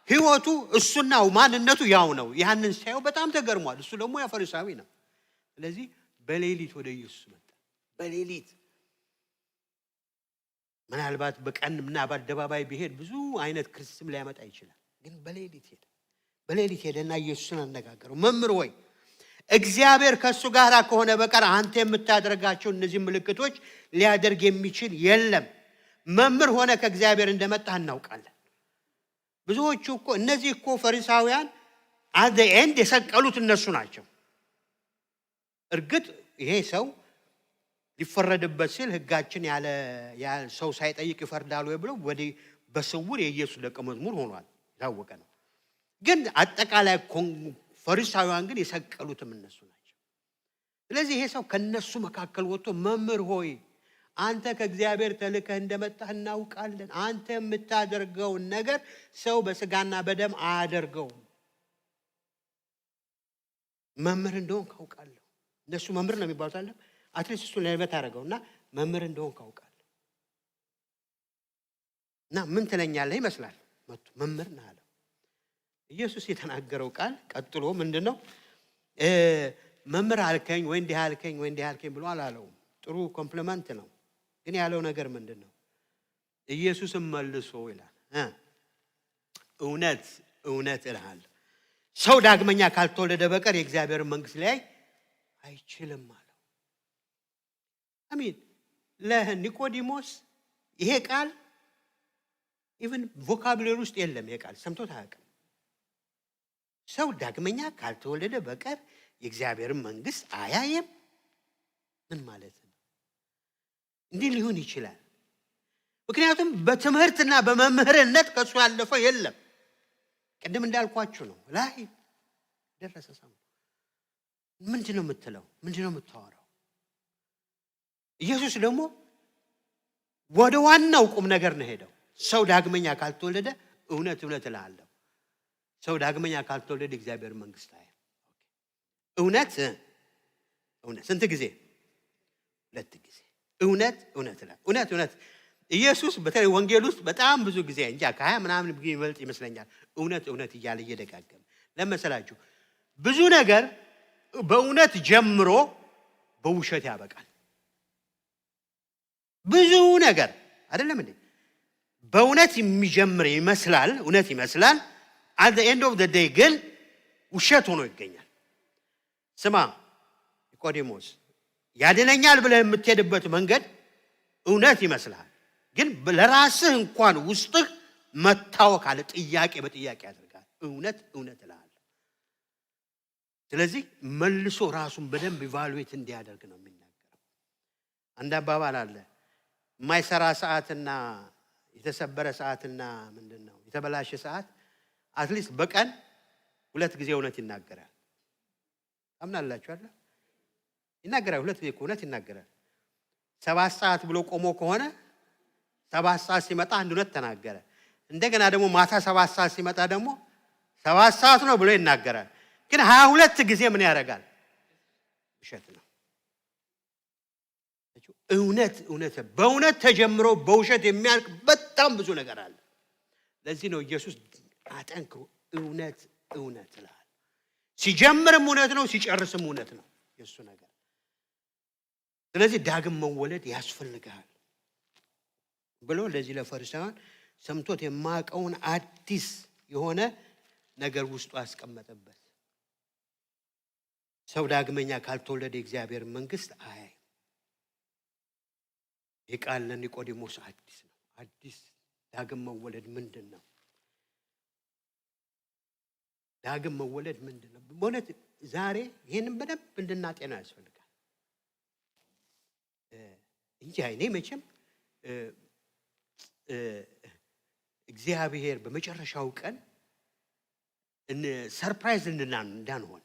ህይወቱ እሱና ማንነቱ ያው ነው። ያንን ሲያየው በጣም ተገርሟል። እሱ ደግሞ ያ ፈሪሳዊ ነው። ስለዚህ በሌሊት ወደ ኢየሱስ መጣ። በሌሊት ምናልባት በቀንና በአደባባይ ቢሄድ ብዙ አይነት ክርስትም ሊያመጣ ይችላል። ግን በሌሊት ሄደና ኢየሱስን አነጋገረው። መምህር ሆይ እግዚአብሔር ከእሱ ጋር ከሆነ በቀር አንተ የምታደርጋቸው እነዚህ ምልክቶች ሊያደርግ የሚችል የለም። መምህር ሆነ ከእግዚአብሔር እንደመጣ እናውቃለን። ብዙዎቹ እኮ እነዚህ እኮ ፈሪሳውያን አት ኤንድ የሰቀሉት እነሱ ናቸው። እርግጥ ይሄ ሰው ሊፈረድበት ሲል ህጋችን ያለ ሰው ሳይጠይቅ ይፈርዳል ወይ ብለው ወዲህ በስውር የኢየሱስ ደቀ መዝሙር ሆኗል። የታወቀ ነው። ግን አጠቃላይ ፈሪሳውያን ግን የሰቀሉትም እነሱ ናቸው። ስለዚህ ይሄ ሰው ከነሱ መካከል ወጥቶ መምህር ሆይ አንተ ከእግዚአብሔር ተልከህ እንደመጣህ እናውቃለን። አንተ የምታደርገውን ነገር ሰው በስጋና በደም አያደርገውም። መምህር እንደሆንክ አውቃለሁ። እነሱ መምህር ነው የሚባሉት አለ። አትሊስት እሱን ለህይወት አደረገውና መምህር እንደሆንክ አውቃለሁ እና ምን ትለኛለህ ይመስላል። መጥቶ መምህር ነህ አለው። ኢየሱስ የተናገረው ቃል ቀጥሎ ምንድነው? መምህር አልከኝ ወይ እንዲህ አልከኝ ብሎ አላለውም። ጥሩ ኮምፕሊመንት ነው። ግን ያለው ነገር ምንድነው? ኢየሱስም መልሶ ይላል እውነት እውነት እልሃለሁ ሰው ዳግመኛ ካልተወለደ በቀር የእግዚአብሔር መንግስት ላይ አይችልም አለው። አሜን። ለኒቆዲሞስ ይሄ ቃል ኢቭን ቮካቡላሪ ውስጥ የለም። ይሄ ቃል ሰምቶት አያውቅም። ሰው ዳግመኛ ካልተወለደ በቀር የእግዚአብሔር መንግስት አያየም። ምን ማለት ነው? እንዲህ ሊሆን ይችላል። ምክንያቱም በትምህርትና በመምህርነት ከሱ ያለፈ የለም። ቅድም እንዳልኳችሁ ነው። ላይ ደረሰ ሰው ምንድነው የምትለው? ምንድነው የምታወራው? ኢየሱስ ደግሞ ወደ ዋናው ቁም ነገር ነው ሄደው። ሰው ዳግመኛ ካልተወለደ እውነት እውነት እልሃለሁ ሰው ዳግመኛ ካልተወለደ እግዚአብሔር መንግስት አያየም። እውነት ስንት ጊዜ? 2 ጊዜ። እውነት እውነት ኢየሱስ በተለይ ወንጌል ውስጥ በጣም ብዙ ጊዜ እንጃ ከ20 ምናምን ይበልጥ ይመስለኛል እውነት እያለ እየደጋገመ ለመሰላችሁ ብዙ ነገር በእውነት ጀምሮ በውሸት ያበቃል። ብዙ ነገር አይደለም እንዴ? በእውነት የሚጀምር ይመስላል፣ እውነት ይመስላል። at the end of the day ግን ውሸት ሆኖ ይገኛል። ስማ ኒቆዲሞስ፣ ያድነኛል ብለህ የምትሄድበት መንገድ እውነት ይመስላል፣ ግን ለራስህ እንኳን ውስጥህ መታወክ አለ። ጥያቄ በጥያቄ ያደርጋል። እውነት እልሃለሁ። ስለዚህ መልሶ ራሱን በደንብ ኢቫሉዌት እንዲያደርግ ነው የሚናገረው። አንድ አባባል አለ፣ የማይሰራ ሰዓትና የተሰበረ ሰዓትና ምንድነው የተበላሸ ሰዓት አትሊስት በቀን 2 ጊዜ እውነት ይናገራል። አምናላችሁ አይደል? ይናገራል። ሁለት ጊዜ እውነት ይናገራል። 7 ሰዓት ብሎ ቆሞ ከሆነ 7 ሰዓት ሲመጣ አንድ እውነት ተናገረ። እንደገና ደግሞ ማታ 7 ሰዓት ሲመጣ ደግሞ 7 ሰዓት ነው ብሎ ይናገራል። ግን 22 ጊዜ ምን ያደርጋል? ውሸት ነው። እውነት በእውነት ተጀምሮ በውሸት የሚያልቅ በጣም ብዙ ነገር አለ። ለዚህ ነው ኢየሱስ አጠንክሮ እውነት ይላል። ሲጀምርም እውነት ነው፣ ሲጨርስም እውነት ነው የሱ ነገር። ስለዚህ ዳግም መወለድ ያስፈልጋል ብሎ ለዚህ ለፈሪሳውያን ሰምቶት የማያውቀውን አዲስ የሆነ ነገር ውስጡ አስቀመጠበት። ሰው ዳግመኛ ካልተወለደ የእግዚአብሔር መንግስት አያይ። ይህ ቃል ለኒቆዲሞስ አዲስ ነው። አዲስ ዳግም መወለድ ምንድን ነው? ዳግም መወለድ ምንድን ነው? በእውነት ዛሬ ይህንን በደንብ እንድናጤና ያስፈልጋል እንጂ እኔ መቼም እግዚአብሔር በመጨረሻው ቀን ሰርፕራይዝ እንዳንሆን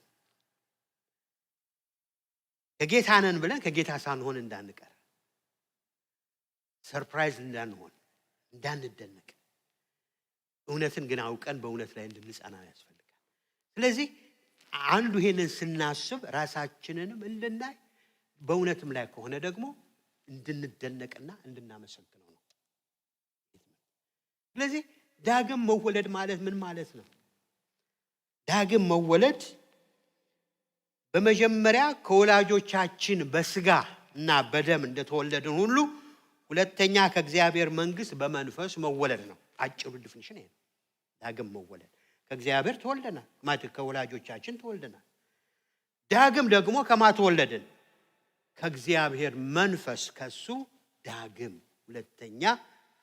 ከጌታ ነን ብለን ከጌታ ሳንሆን እንዳንቀር፣ ሰርፕራይዝ እንዳንሆን፣ እንዳንደነቅ፣ እውነትን ግን አውቀን በእውነት ላይ እንድንጸና ያስፈልጋል። ስለዚህ አንዱ ይሄንን ስናስብ ራሳችንንም እንድናይ፣ በእውነትም ላይ ከሆነ ደግሞ እንድንደነቅና እንድናመሰግነው ነው። ስለዚህ ዳግም መወለድ ማለት ምን ማለት ነው? ዳግም መወለድ በመጀመሪያ ከወላጆቻችን በስጋ እና በደም እንደተወለድን ሁሉ ሁለተኛ ከእግዚአብሔር መንግስት በመንፈስ መወለድ ነው። አጭሩ ዲፊኒሽን ይሄ ነው። ዳግም መወለድ ከእግዚአብሔር ተወልደናል፣ ማለት ከወላጆቻችን ተወልደናል። ዳግም ደግሞ ከማን ተወለድን? ከእግዚአብሔር መንፈስ፣ ከሱ ዳግም ሁለተኛ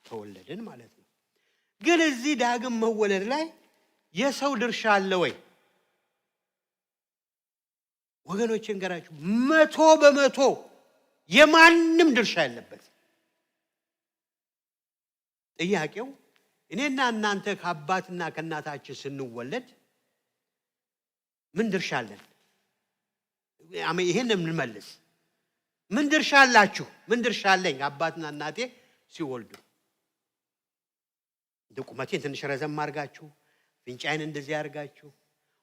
ተወለድን ማለት ነው። ግን እዚህ ዳግም መወለድ ላይ የሰው ድርሻ አለ ወይ? ወገኖች እንገራችሁ፣ 100% የማንም ድርሻ ያለበት። ጥያቄው እኔና እናንተ ከአባትና ከእናታችን ስንወለድ ምን ድርሻ አለን? ይሄን እንመልስ። ምን ድርሻ አላችሁ? ምን ድርሻ አለኝ? አባትና እናቴ ሲወልዱ እንደ ቁመቴን ትንሽ ረዘም አድርጋችሁ፣ ፍንጫይን እንደዚህ አድርጋችሁ፣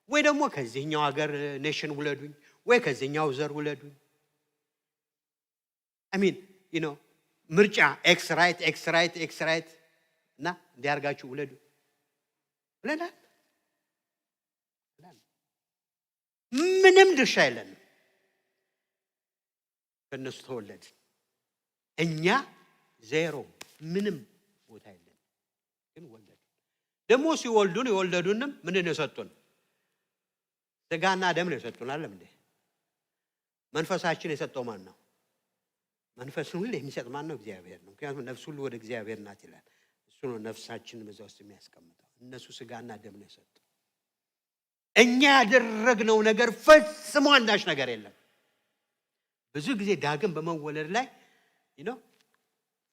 ወይ ደግሞ ከዚህኛው ሀገር ኔሽን ውለዱኝ፣ ወይ ከዚህኛው ዘር ውለዱኝ። አሚን ምርጫ ኤክስ ራይት እና እንዲያርጋችሁ ውለዱ ብለናል። ምንም ድርሻ የለንም። ከእነሱ ተወለድን። እኛ ዜሮ፣ ምንም ቦታ የለን። ግን ወለዱ። ደግሞ ሲወልዱን የወለዱንም ምንድን ነው የሰጡን? ስጋና ደም ነው የሰጡን። አለም እንዴ? መንፈሳችን የሰጠው ማን ነው? መንፈስን ሁሉ የሚሰጥ ማን ነው? እግዚአብሔር ነው። ምክንያቱም ነፍስ ሁሉ ወደ እግዚአብሔር ናት ይላል። እሱ ነው ነፍሳችንን በዛ ውስጥ የሚያስቀምጠው። እነሱ ስጋና ደም ነው የሰጡ። እኛ ያደረግነው ነገር ፈጽሞ አንዳች ነገር የለም። ብዙ ጊዜ ዳግም በመወለድ ላይ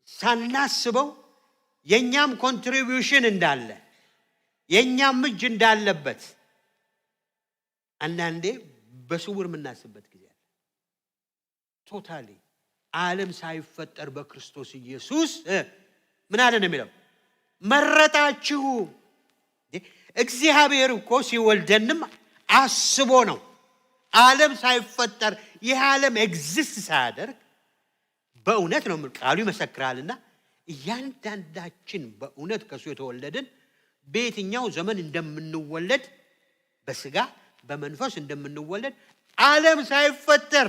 ሳናስበው የኛም ኮንትሪቢዩሽን እንዳለ፣ የኛም እጅ እንዳለበት አንዳንዴ በስውር የምናስበት ጊዜ አለ። ቶታሊ ዓለም ሳይፈጠር በክርስቶስ ኢየሱስ ምን አለ ነው የሚለው? መረጣችሁ። እግዚአብሔር እኮ ሲወልደንም አስቦ ነው። ዓለም ሳይፈጠር ይህ ዓለም ኤግዚስት ሳያደርግ በእውነት ነው ቃሉ ይመሰክራልና እያንዳንዳችን በእውነት ከሱ የተወለድን በየትኛው ዘመን እንደምንወለድ በስጋ በመንፈስ እንደምንወለድ ዓለም ሳይፈጠር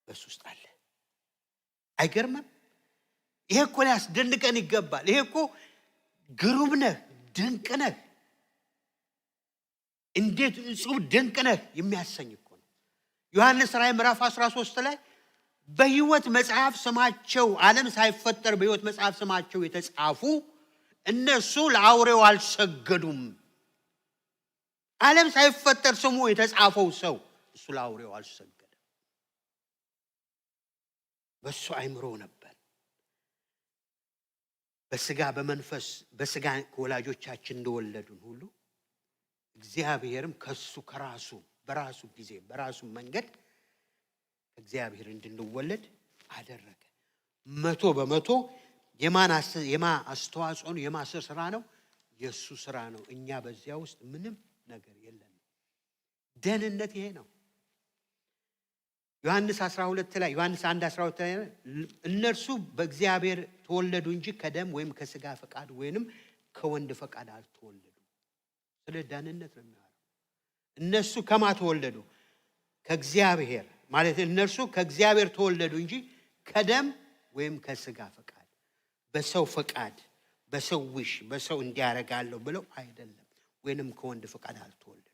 በሱ ውስጥ አለ። አይገርምም? ይሄ እኮ ሊያስደንቀን ይገባል። ይሄ እኮ ግሩም ነህ፣ ድንቅ ነህ፣ እንዴት እጹብ ድንቅ ነህ የሚያሰኝ እኮ ነው። ዮሐንስ ራእይ ምዕራፍ 13 ላይ በሕይወት መጽሐፍ ስማቸው ዓለም ሳይፈጠር በሕይወት መጽሐፍ ስማቸው የተጻፉ እነሱ ለአውሬው አልሰገዱም። ዓለም ሳይፈጠር ስሙ የተጻፈው ሰው እሱ ለአውሬው አልሰገደም። በሱ አይምሮ ነበር። በስጋ በመንፈስ በስጋ ወላጆቻችን እንደወለዱን ሁሉ እግዚአብሔርም ከሱ ከራሱ በራሱ ጊዜ በራሱ መንገድ እግዚአብሔር እንድንወለድ አደረገ። 100% የማን አስተዋጽኦ ነው? የማን ስራ ነው? የሱ ስራ ነው። እኛ በዚያ ውስጥ ምንም ነገር የለም። ደህንነት ይሄ ነው። ዮሐንስ 12 ላይ ዮሐንስ 1:12 ላይ እነርሱ በእግዚአብሔር ተወለዱ እንጂ ከደም ወይም ከስጋ ፈቃድ ወይንም ከወንድ ፈቃድ አልተወለዱም። ስለ ደህንነት ነው የሚያወራው። እነሱ ከማ ተወለዱ? ከእግዚአብሔር ማለት እነርሱ ከእግዚአብሔር ተወለዱ እንጂ ከደም ወይም ከስጋ ፈቃድ በሰው ፈቃድ በሰው ውሽ በሰው እንዲያረጋለሁ ብለው አይደለም፣ ወይንም ከወንድ ፈቃድ አልተወለዱ።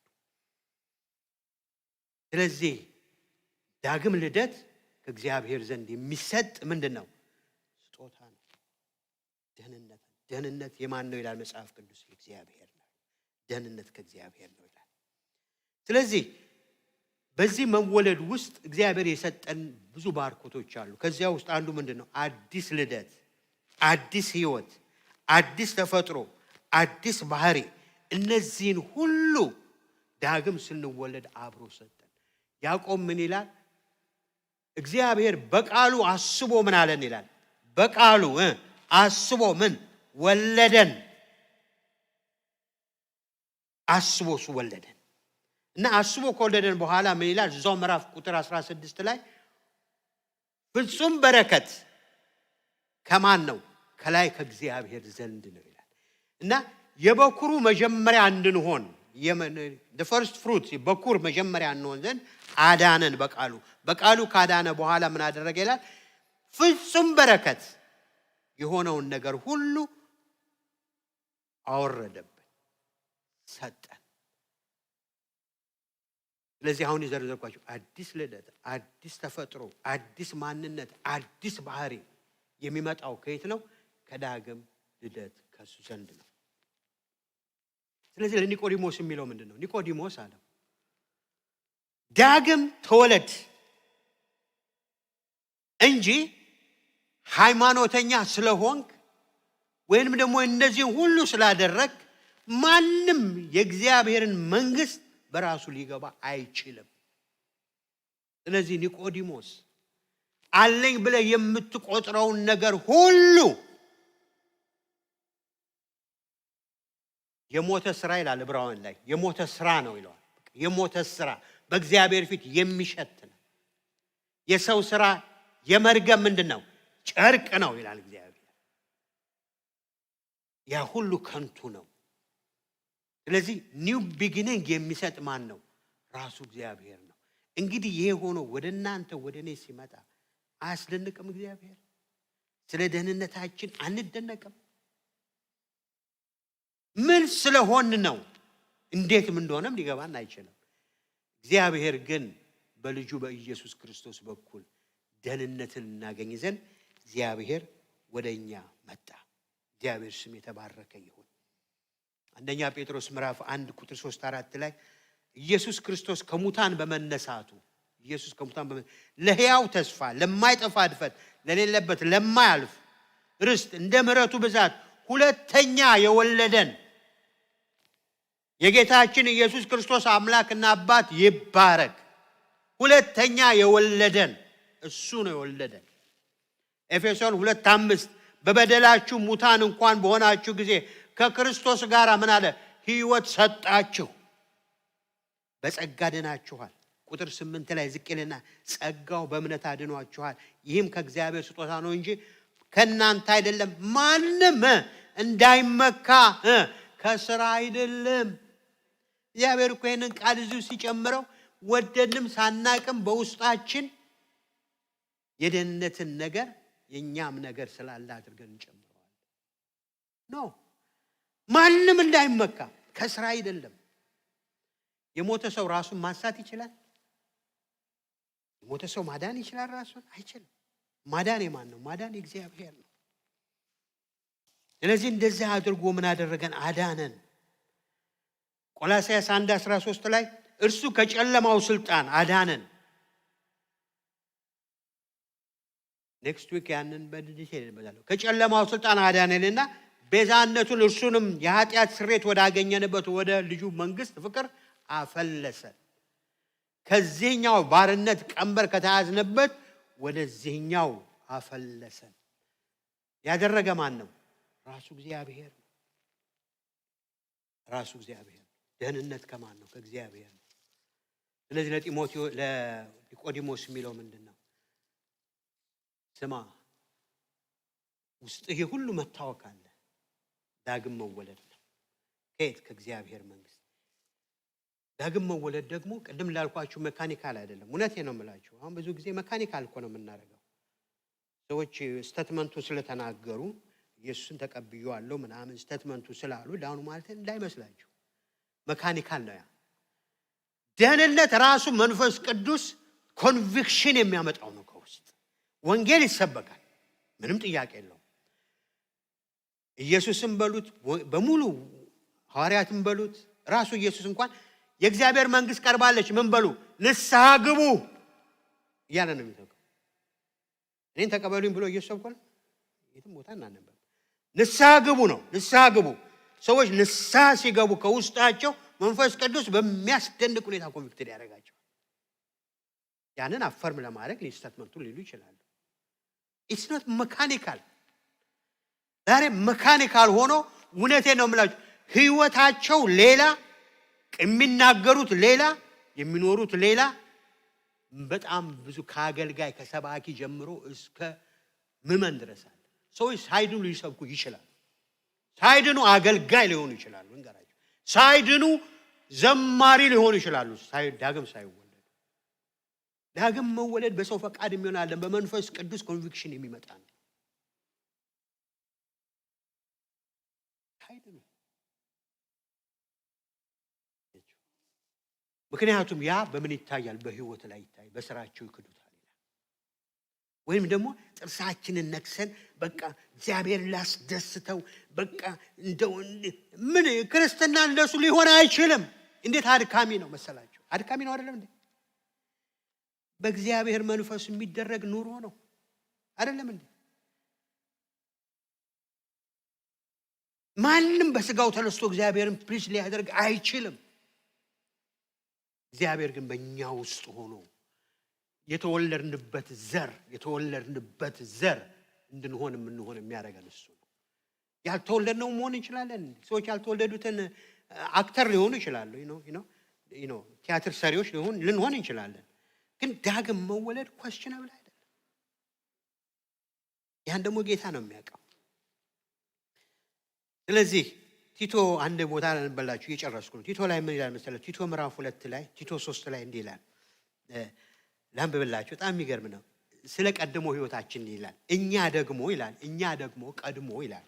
ስለዚህ ዳግም ልደት ከእግዚአብሔር ዘንድ የሚሰጥ ምንድነው? ስጦታ ነው። ደህንነት የማን ነው ይላል መጽሐፍ ቅዱስ? የእግዚአብሔር ነው። ደህንነት ከእግዚአብሔር ነው ይላል። ስለዚህ በዚህ መወለድ ውስጥ እግዚአብሔር የሰጠን ብዙ ባርኮቶች አሉ። ከዚያ ውስጥ አንዱ ምንድነው? አዲስ ልደት፣ አዲስ ህይወት፣ አዲስ ተፈጥሮ፣ አዲስ ባህሪ። እነዚህን ሁሉ ዳግም ስንወለድ አብሮ ሰጠን። ያዕቆብ ምን ይላል? እግዚአብሔር በቃሉ አስቦ ምን አለን ይላል? በቃሉ አስቦ ምን ወለደን። አስቦ ወለደን እና አስቦ ከወለደን በኋላ ምን ይላል? እዛው ምዕራፍ ቁጥር 16 ላይ ፍጹም በረከት ከማን ነው? ከላይ ከእግዚአብሔር ዘንድ ነው ይላል። እና የበኩሩ መጀመሪያ እንድንሆን the first fruits በኩር መጀመሪያ እንሆን ዘንድ አዳነን በቃሉ ካዳነ በኋላ ምን አደረገ ይላል? ፍጹም በረከት የሆነውን ነገር ሁሉ አወረደብን፣ ሰጠን። ስለዚህ አሁን የዘረዘርኳቸው አዲስ ልደት፣ አዲስ ተፈጥሮ፣ አዲስ ማንነት፣ አዲስ ባህሪ የሚመጣው ከየት ነው? ከዳግም ልደት ከሱ ዘንድ ነው። ስለዚህ ለኒቆዲሞስ የሚለው ምንድነው? ኒቆዲሞስ አለው ዳግም ተወለድ እንጂ ሃይማኖተኛ ስለሆንክ ወይንም ደግሞ እነዚህን ሁሉ ስላደረግ ማንም የእግዚአብሔርን መንግስት በራሱ ሊገባ አይችልም። ስለዚህ ኒቆዲሞስ አለኝ ብለህ የምትቆጥረውን ነገር ሁሉ የሞተ ስራ ይላል ዕብራውያን ላይ። የሞተ ስራ ነው ይላል። የሞተ ስራ በእግዚአብሔር ፊት የሚሸት ነው። የሰው ስራ የመርገም ምንድነው? ጨርቅ ነው ይላል እግዚአብሔር። ያ ሁሉ ከንቱ ነው። ስለዚህ ኒው ቢጊኒንግ የሚሰጥ ማን ነው? ራሱ እግዚአብሔር ነው። እንግዲህ ይሄ ሆኖ ወደ እናንተ ወደ እኔ ሲመጣ አያስደንቅም? እግዚአብሔር ስለ ደህንነታችን አንደነቅም? ምን ስለሆን ነው? እንዴትም እንደሆነም ሊገባን አይችልም። እግዚአብሔር ግን በልጁ በኢየሱስ ክርስቶስ በኩል ደህንነትን እናገኝ ዘንድ እግዚአብሔር ወደኛ መጣ። እግዚአብሔር ስም የተባረከ ይሁን። አንደኛ ጴጥሮስ ምዕራፍ 1 ቁጥር 3-4 ላይ ኢየሱስ ክርስቶስ ከሙታን በመነሳቱ ለሕያው ተስፋ ለማይጠፋ እድፈት ለሌለበት ለማያልፍ ርስት እንደ ምሕረቱ ብዛት ሁለተኛ የወለደን የጌታችን ኢየሱስ ክርስቶስ አምላክና አባት ይባረክ። ሁለተኛ የወለደን እሱ ነው የወለደን። ኤፌሶን 2:5 በበደላችሁ ሙታን እንኳን በሆናችሁ ጊዜ ከክርስቶስ ጋር ምን አለ? ሕይወት ሰጣችሁ፣ በጸጋ ድናችኋል። ቁጥር 8 ላይ ዝቅልና ጸጋው በእምነት አድኗችኋል፣ ይህም ከእግዚአብሔር ስጦታ ነው እንጂ ከእናንተ አይደለም፣ ማንም እንዳይመካ ከስራ አይደለም። እግዚአብሔር እኮ ይህንን ቃል እዚሁ ሲጨምረው ወደድንም ሳናቅም በውስጣችን የደህንነትን ነገር የኛም ነገር ስላለ አድርገን እንጨምረዋለን። ኖ ማንም እንዳይመካ ከስራ አይደለም። የሞተ ሰው ራሱን ማንሳት ይችላል? የሞተ ሰው ማዳን ይችላል? ራሱን አይችልም። ማዳን የማን ነው? ማዳን የእግዚአብሔር ነው። ስለዚህ እንደዚህ አድርጎ ምን አደረገን? አዳነን። ቆላስይስ 1:13 ላይ እርሱ ከጨለማው ስልጣን አዳነን። ኔክስት ዊክ ያንን በዲቴል እንበዛለን። ከጨለማው ስልጣን አዳነንና ቤዛነቱን እርሱንም የኃጢአት ስርየት ወዳገኘንበት ወደ ልጁ መንግስት ፍቅር አፈለሰን። ከዚህኛው ባርነት ቀንበር ከተያዝነበት ወደዚህኛው አፈለሰን። ያደረገ ማን ነው? ራሱ እግዚአብሔር ነው። ራሱ እግዚአብሔር። ደህንነት ከማን ነው? ከእግዚአብሔር ነው። ስለዚህ ለኒቆዲሞስ የሚለው ምንድነው? ስማ፣ ውስጥ ይሄ ሁሉ መታወቅ አለ። ዳግም መወለድ ነው። ከየት? ከእግዚአብሔር መንግስት። ዳግም መወለድ ደግሞ ቅድም ላልኳችሁ መካኒካል አይደለም። እውነቴ ነው የምላችሁ። አሁን ብዙ ጊዜ መካኒካል እኮ ነው የምናደርገው። ሰዎች ስቴትመንቱ ስለተናገሩ ኢየሱስን ተቀብየዋለሁ ምናምን ስቴትመንቱ ስላሉ ዳኑ ማለት እንዳይመስላችሁ። መካኒካል ነው ያ። ደህንነት ራሱ መንፈስ ቅዱስ ኮንቪክሽን የሚያመጣው ነው። ከውስጥ ወንጌል ይሰበካል፣ ምንም ጥያቄ የለውም። ኢየሱስን በሉት በሙሉ ሐዋርያትን በሉት ራሱ ኢየሱስ እንኳን የእግዚአብሔር መንግስት ቀርባለች ምን በሉ ንስሐ ግቡ እያለ ነው የሚተከው። እኔን ተቀበሉኝ ብሎ ኢየሱስ ሰብኳል። የትም ቦታ እናነበር ንስሐ ግቡ ነው። ንስሐ ግቡ። ሰዎች ንስሐ ሲገቡ ከውስጣቸው መንፈስ ቅዱስ በሚያስደንቅ ሁኔታ ኮንቪክትድ ያደርጋቸዋል። ያንን አፈርም ለማድረግ ስቴትመንቱን ሊሉ ይችላሉ። ኢትስ ኖት መካኒካል። ዛሬ መካኒካል ሆኖ እውነቴን ነው የምላችሁ ህይወታቸው ሌላ፣ የሚናገሩት ሌላ፣ የሚኖሩት ሌላ። በጣም ብዙ ከአገልጋይ ከሰባኪ ጀምሮ እስከ ምዕመን ድረስ አለ። ሰዎች ሳይድኑ ሊሰብኩ ይችላሉ። ሳይድኑ አገልጋይ ሊሆኑ ይችላሉ። እንገራቸው ሳይድኑ ዘማሪ ሊሆኑ ይችላሉ። ዳግም ሳይወለዱ። ዳግም መወለድ በሰው ፈቃድ የሚሆን አይደለም፣ በመንፈስ ቅዱስ ኮንቪክሽን የሚመጣ ነው። ሳይድኑ ምክንያቱም ያ በምን ይታያል? በህይወት ላይ ይታያል። በስራቸው ይክዱታል። ወይም ደግሞ ጥርሳችንን ነክሰን በቃ እግዚአብሔር ላስደስተው በቃ እንደው ምን ክርስትና እንደሱ ሊሆን አይችልም። እንዴት አድካሚ ነው መሰላችሁ? አድካሚ ነው አይደለም እንዴ? በእግዚአብሔር መንፈስ የሚደረግ ኑሮ ነው አይደለም እንዴ? ማንም በስጋው ተነስቶ እግዚአብሔርን ፕሊስ ሊያደርግ አይችልም። እግዚአብሔር ግን በእኛ ውስጥ ሆኖ የተወለድንበት ዘር እንድንሆን የምንሆን የሚያደርገን እሱ ነው። ያልተወለድነው መሆን እንችላለን። ሰዎች ያልተወለዱትን አክተር ሊሆኑ ይችላሉ። ቲያትር ሰሪዎች ልንሆን እንችላለን። ግን ዳግም መወለድ ኳስችነብል አይደለም። ያን ደግሞ ጌታ ነው የሚያውቀው። ስለዚህ ቲቶ አንድ ቦታ ለንበላችሁ እየጨረስኩ ነው። ቲቶ ላይ ምን ይላል መሰለህ? ቲቶ ምዕራፍ 2 ላይ ቲቶ 3 ላይ እንዲህ ይላል። ላንብብላችሁ። በጣም የሚገርም ነው። ስለ ቀድሞ ህይወታችን ይላል። እኛ ደግሞ ቀድሞ ይላል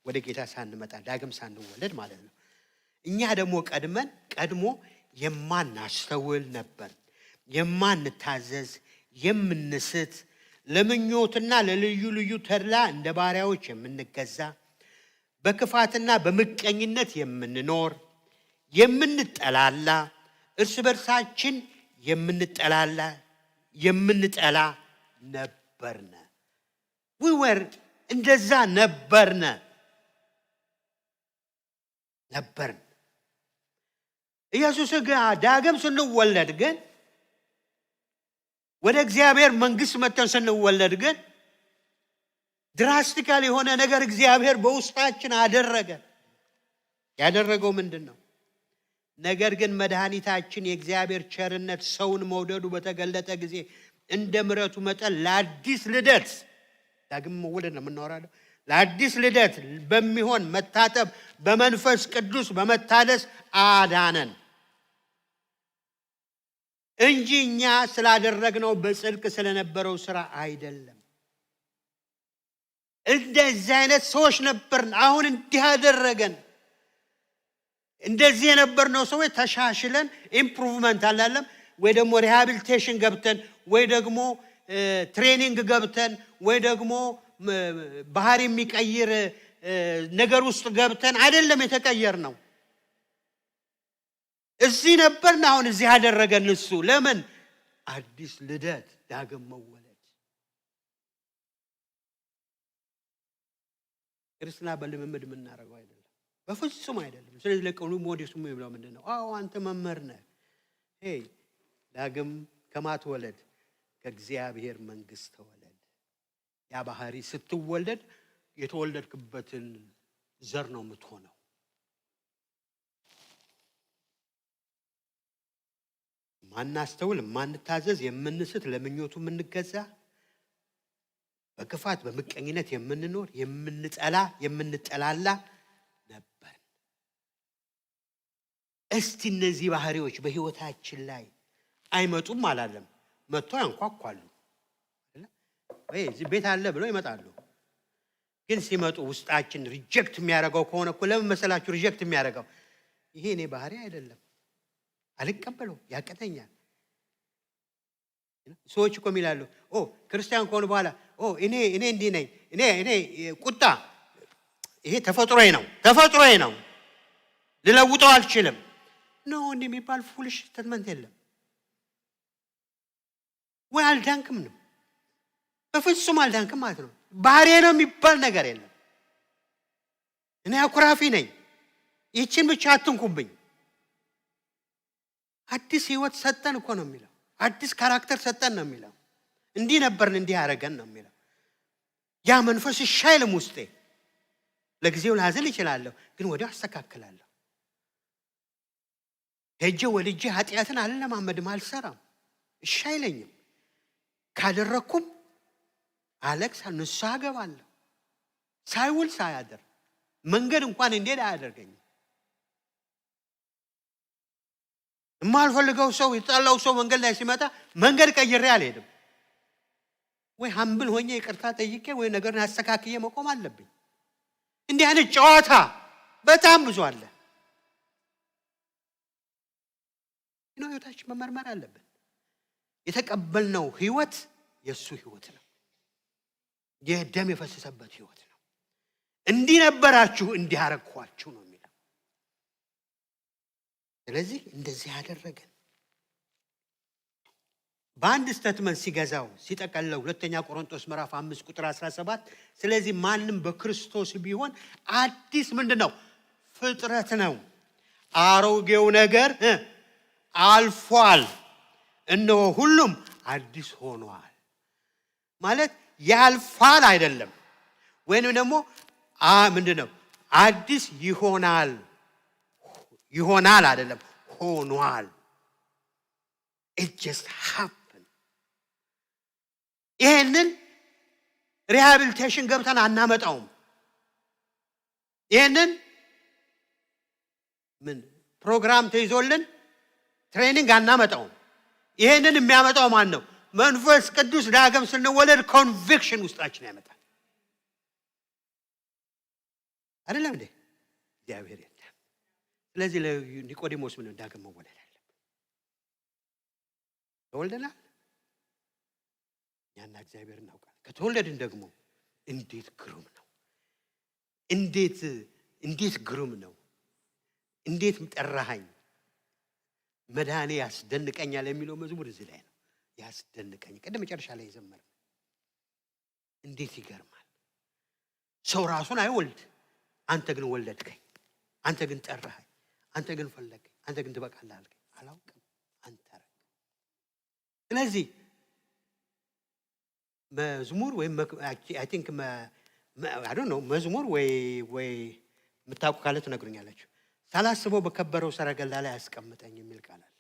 ወደ ጌታ ሳንመጣ ዳግም ሳንወለድ ማለት ነው። እኛ ደግሞ ቀድሞ የማናስተውል ነበር፣ የማንታዘዝ፣ የምንስት፣ ለምኞትና ለልዩ ልዩ ተድላ እንደ ባሪያዎች የምንገዛ፣ በክፋትና በምቀኝነት የምንኖር፣ የምንጠላላ፣ እርስ በርሳችን የምንጠላ ነበርነ። ወር እንደዛ ነበርን። ኢየሱስ ዳግም ስንወለድ ግን ወደ እግዚአብሔር መንግስት መተን ስንወለድ ግን ድራስቲካል የሆነ ነገር እግዚአብሔር በውስጣችን አደረገ። ያደረገው ምንድን ነው? ነገር ግን መድኃኒታችን የእግዚአብሔር ቸርነት ሰውን መውደዱ በተገለጠ ጊዜ እንደ ምሕረቱ መጠን ለአዲስ ልደት፣ ዳግም መወለድ ነው የምናወራው፣ ለአዲስ ልደት በሚሆን መታጠብ በመንፈስ ቅዱስ በመታደስ አዳነን እንጂ እኛ ስላደረግነው በጽድቅ ስለነበረው ስራ አይደለም። እንደዚህ አይነት ሰዎች ነበርን። አሁን እንዲህ አደረገን። እንደዚህ የነበርነው ሰዎች ተሻሽለን ኢምፕሩቭመንት አላለም ወይ ደግሞ ሪሃቢሊቴሽን ገብተን ወይ ደግሞ ትሬኒንግ ገብተን ወይ ደግሞ ባህሪ የሚቀይር ነገር ውስጥ ገብተን አይደለም የተቀየር ነው። እዚህ ነበርን፣ አሁን እዚህ አደረገን እሱ። ለምን? አዲስ ልደት፣ ዳግም መወለድ። ክርስትና በልምምድ የምናደርገው አይደለም፣ በፍጹም አይደለም። ስለዚህ ለቀኑ ሞዴሱ የሚብለው ምንድን ነው? አንተ መምህር ነህ፣ ዳግም ከማትወለድ ከእግዚአብሔር መንግስት ተወለድ። ያ ባህሪ ስትወለድ የተወለድክበትን ዘር ነው የምትሆነው። ማናስተውል፣ ማንታዘዝ፣ የምንስት፣ ለምኞቱ የምንገዛ፣ በክፋት በምቀኝነት የምንኖር፣ የምንጠላ፣ የምንጠላላ ነበር። እስቲ እነዚህ ባህሪዎች በህይወታችን ላይ አይመጡም አላለም። መጥቶ ያንኳኳሉ። እዚህ ቤት አለ ብለው ይመጣሉ። ግን ሲመጡ ውስጣችን ሪጀክት የሚያደርገው ከሆነ እኮ ለምን መሰላችሁ ሪጀክት የሚያደርገው? ይሄ እኔ ባህሪ አይደለም፣ አልቀበለው፣ ያቀተኛል። ሰዎች እኮ ይላሉ ክርስቲያን ከሆኑ በኋላ እኔ እንዲህ ነኝ፣ እኔ ቁጣ ይሄ ተፈጥሮዬ ነው ልለውጠው አልችልም። ነው እንዲህ የሚባል ፉልሽ ስቴትመንት የለም። ወይ አልዳንክም ነው፣ በፍጹም አልዳንክም ማለት ነው። ባህሪ ነው የሚባል ነገር የለም። እኔ አኩራፊ ነኝ፣ ይችን ብቻ አትንኩብኝ። አዲስ ህይወት ሰጠን እኮ ነው የሚለው። አዲስ ካራክተር ሰጠን ነው የሚለው። እንዲህ ነበርን፣ እንዲህ አደረገን ነው የሚለው። ያ መንፈስ ይሻይልም ውስጤ። ለጊዜው ላዝል ይችላለሁ፣ ግን ወዲያው አስተካክላለሁ። ሄጄ ወልጄ ኃጢአትን አልለማመድም፣ አልሰራም፣ ይሻይለኝም። ካደረኩም አለቅሳ ንስሐ ገባለሁ። ሳይውል ሳያደር መንገድ እንኳን እንዴት አያደርገኝም። የማልፈልገው ሰው የጣላው ሰው መንገድ ላይ ሲመጣ መንገድ ቀይሬ አልሄድም። ወይ ሀምብል ሆኜ ይቅርታ ጠይቄ ወይ ነገርን አስተካክዬ መቆም አለብኝ። እንዲህ አይነት ጨዋታ በጣም ብዙ አለ። ህይወታችን መመርመር አለብን። የተቀበልነው ህይወት የእሱ ህይወት ነው። የደም የፈሰሰበት ህይወት ነው። እንዲህ ነበራችሁ እንዲህ አረግኳችሁ ነው የሚለው። ስለዚህ እንደዚህ ያደረገን በአንድ ስቴትመንት ሲገዛው ሲጠቀልለው 2 ቆሮንቶስ ምዕራፍ 5 ቁጥር 17 ስለዚህ ማንም በክርስቶስ ቢሆን አዲስ ምንድነው? ፍጥረት ነው። አሮጌው ነገር አልፏል፣ እነሆ ሁሉም አዲስ ሆኗል። ማለት ያልፋል አይደለም፣ ወይንም ደግሞ ምንድነው? አዲስ ይሆናል አይደለም፣ ሆኗል። it just happened። ይሄንን ሪሃቢሊቴሽን ገብተን አናመጣውም። ይሄንን ምን ፕሮግራም ተይዞልን ትሬኒንግ አናመጣውም። ይሄንን የሚያመጣው ማን ነው? መንፈስ ቅዱስ። ዳግም ስንወለድ ኮንቪክሽን ውስጣችን ያመጣል። አይደለም እንዴ? እግዚአብሔር ይርዳን። ስለዚህ ለኒቆዲሞስ ምን ዳግም መወለድ አለበት። ተወልደናል፣ እኛና እግዚአብሔር እናውቃለን። ከተወለድን ደግሞ እንዴት ግሩም ነው! እንዴት ግሩም ነው! እንዴት ጠራኸኝ፣ መድኃኔ ያስደንቀኛል የሚለው መዝሙር እዚህ ላይ ነው። ያስደንቀኝ ቅድም መጨረሻ ላይ ይዘመር። እንዴት ይገርማል! ሰው ራሱን አይወልድ፣ አንተ ግን ወለድከኝ፣ አንተ ግን ጠራኸኝ፣ አንተ ግን ፈለግከኝ፣ አንተ ግን ትበቃለህ አልከኝ። አላውቅም፣ አንተ ረግ። ስለዚህ መዝሙር ወይ አይ ቲንክ መዝሙር ወይ የምታውቁ ካለ ትነግሩኛላችሁ። ሳላስበው በከበረው ሰረገላ ላይ አስቀምጠኝ የሚል ቃል አለ።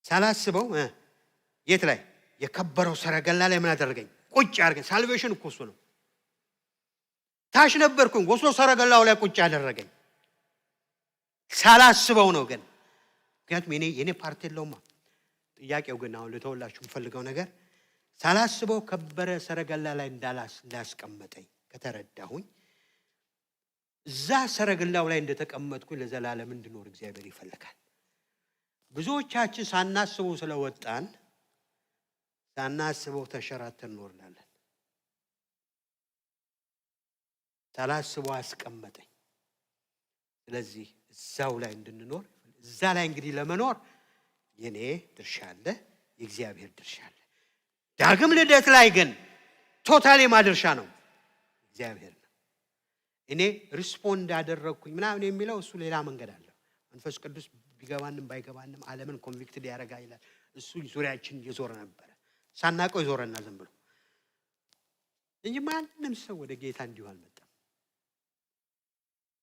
ሳላስበው የት ላይ? የከበረው ሰረገላ ላይ ምን አደረገኝ? ቁጭ አድርገኝ። ሳልቬሽን እኮ እሱ ነው። ታች ነበርኩኝ፣ ወስዶ ሰረገላው ላይ ቁጭ አደረገኝ። ሳላስበው ነው ግን፣ ምክንያቱም የኔ ፓርት የለውማ። ጥያቄው ግን አሁን ልተውላችሁ የምፈልገው ነገር ሳላስበው ከበረ ሰረገላ ላይ እንዳስቀመጠኝ ከተረዳሁኝ እዛ ሰረገላው ላይ እንደተቀመጥኩኝ ለዘላለም እንድኖር እግዚአብሔር ይፈልጋል። ብዙዎቻችን ሳናስበው ስለወጣን ሳናስበው ተሸራተን እንኖራለን። ሳላስበው አስቀመጠኝ። ስለዚህ እዛው ላይ እንድንኖር፣ እዛ ላይ እንግዲህ ለመኖር የኔ ድርሻ አለ፣ የእግዚአብሔር ድርሻ አለ። ዳግም ልደት ላይ ግን ቶታሊ ማድርሻ ነው እግዚአብሔር ነው። እኔ ሪስፖንድ አደረግኩኝ ምናምን የሚለው እሱ ሌላ መንገድ አለው። መንፈስ ቅዱስ ቢገባንም ባይገባንም ዓለምን ኮንቪክትድ ያደርጋል ይላል። እሱ ዙሪያችን እየዞረ ነበር፣ ሳናውቀው ይዞረና ዝም ብሎ እንጂ ማንም ሰው ወደ ጌታ እንዲሁ አልመጣም።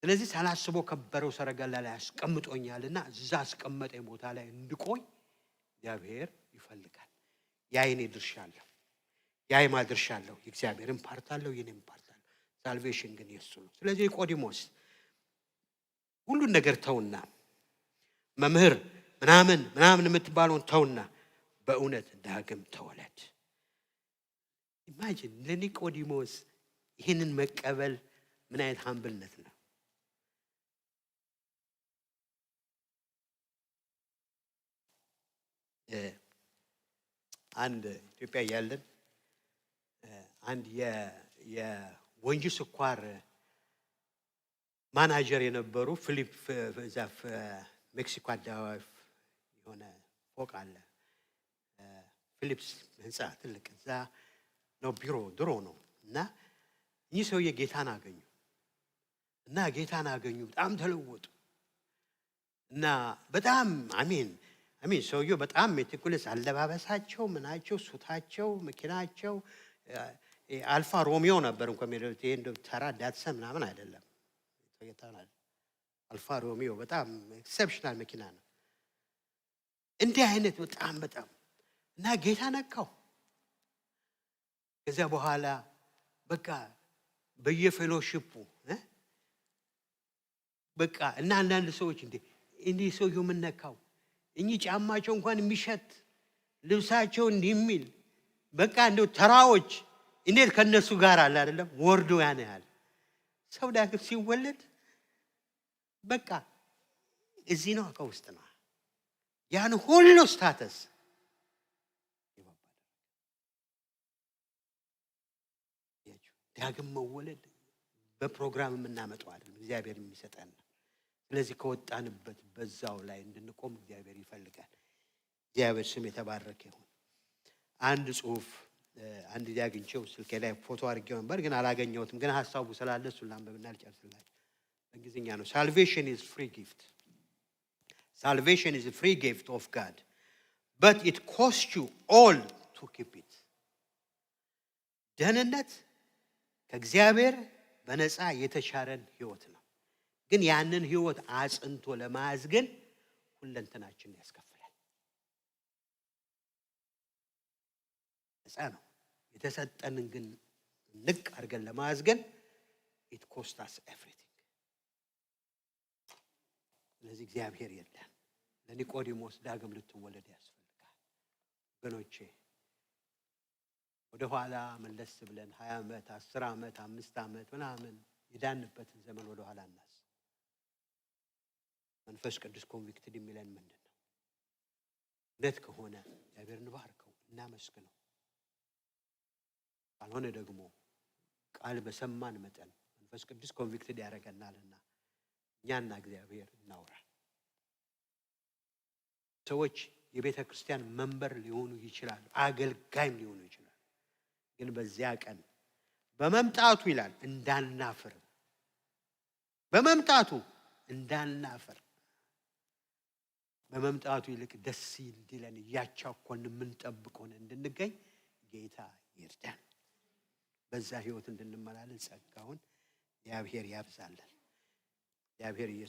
ስለዚህ ሳላስበው ከበረው ሰረገላ ላይ አስቀምጦኛልና እዛ አስቀመጠኝ ቦታ ላይ እንድቆይ እግዚአብሔር ይፈልጋል። ያ የኔ ድርሻ አለው፣ ያ የማድርሻ አለው። የእግዚአብሔርን ፓርት አለው፣ የኔም ፓርት አለው። ሳልቬሽን ግን የሱ ነው። ስለዚህ ኒቆዲሞስ ሁሉን ነገር ተውና መምህር ምናምን የምትባለውን ተውና በእውነት ዳግም ተወለድ። ኢማጂን ለኒቆዲሞስ ይህንን መቀበል ምን አይነት ሀምብልነት ነው። አንድ ኢትዮጵያ ያለን አንድ የወንጂ ስኳር ማናጀር የነበሩ ፊሊፕ ዛፍ ሜክሲኮ አደባባይ የሆነ ፎቅ አለ፣ ፊሊፕስ ህንፃ ትልቅ፣ እዛ ነው ቢሮ ድሮ ነው። እና እኚህ ሰውዬ ጌታን አገኙ እና በጣም ተለወጡ እና በጣም አሜን ሰውዬው በጣም ሜቲኩለስ፣ አለባበሳቸው፣ ምናቸው፣ ሱታቸው፣ መኪናቸው አልፋ ሮሚዮ ነበር እንኳን የሚሉት። ይሄ እንደው ተራ ዳትሰን ምናምን አይደለም፣ አልፋ ሮሚዮ በጣም ኤክሰፕሽናል መኪና ነው። እንዲህ አይነት በጣም እና ጌታ ነካው። ከዚያ በኋላ በቃ በየፌሎሺፑ በቃ እና አንዳንድ ሰዎች እንዲህ ሰውዬው ምን ነካው? እኚህ ጫማቸው እንኳን የሚሸት ልብሳቸው እንዲህ የሚል በቃ እንደው ተራዎች እንዴት ከነሱ ጋር አለ አይደለም ወርዶ ያን ያህል ሰው ዳግም ሲወለድ በቃ እዚህ ነው ከውስጥ ነው ያን ሁሉ ስታተስ ዳግም መወለድ በፕሮግራም የምናመጣው አይደለም፣ እግዚአብሔር የሚሰጠን። ስለዚህ ከወጣንበት በዛው ላይ እንድንቆም እግዚአብሔር ይፈልጋል። እግዚአብሔር ስም የተባረከ ይሁን። አንድ ጽሁፍ አንድ ጊዜ አግኝቼው ስልኬ ላይ ፎቶ አድርጌው ነበር፣ ግን አላገኘሁትም። ግን ሀሳቡ ስላለ እሱን ላንብብና ልጨርስላችሁ። በእንግሊዝኛ ነው። Salvation is free gift. Salvation is a free gift of God, but it costs you all to keep it. ደህንነት ከእግዚአብሔር በነፃ የተሻረን ህይወት ነው። ግን ያንን ህይወት አጽንቶ ለማያዝ ግን ሁለንተናችንን ያስከፍላል። ነፃ ነው የተሰጠንን፣ ግን ንቅ አድርገን ለማያዝ ግን it costs us everything. ስለዚህ እግዚአብሔር የለም ለኒቆዲሞስ ዳግም ልትወለድ ያስፈልጋል። ወገኖቼ ወደ ኋላ መለስ ብለን 20 ዓመት 10 ዓመት 5 ዓመት ምናምን የዳንበትን ዘመን ወደ ኋላ እናስ መንፈስ ቅዱስ ኮንቪክትድ የሚለን ምንድን ነው? እውነት ከሆነ እግዚአብሔርን ባርከው እናመስግነው፣ ካልሆነ ደግሞ ቃል በሰማን መጠን መንፈስ ቅዱስ ኮንቪክትድ ያደርገናልና እኛና እግዚአብሔር እናውራ። ሰዎች የቤተ ክርስቲያን መንበር ሊሆኑ ይችላሉ፣ አገልጋይም ሊሆኑ ይችላሉ። ግን በዚያ ቀን በመምጣቱ ይላል እንዳናፍር፣ በመምጣቱ እንዳናፍር፣ በመምጣቱ ይልቅ ደስ እንዲለን እያቻኮልን የምንጠብቀውን እንድንገኝ ጌታ ይርዳን። በዛ ህይወት እንድንመላለስ ጸጋውን እግዚአብሔር ያብዛልን። እግዚአብሔር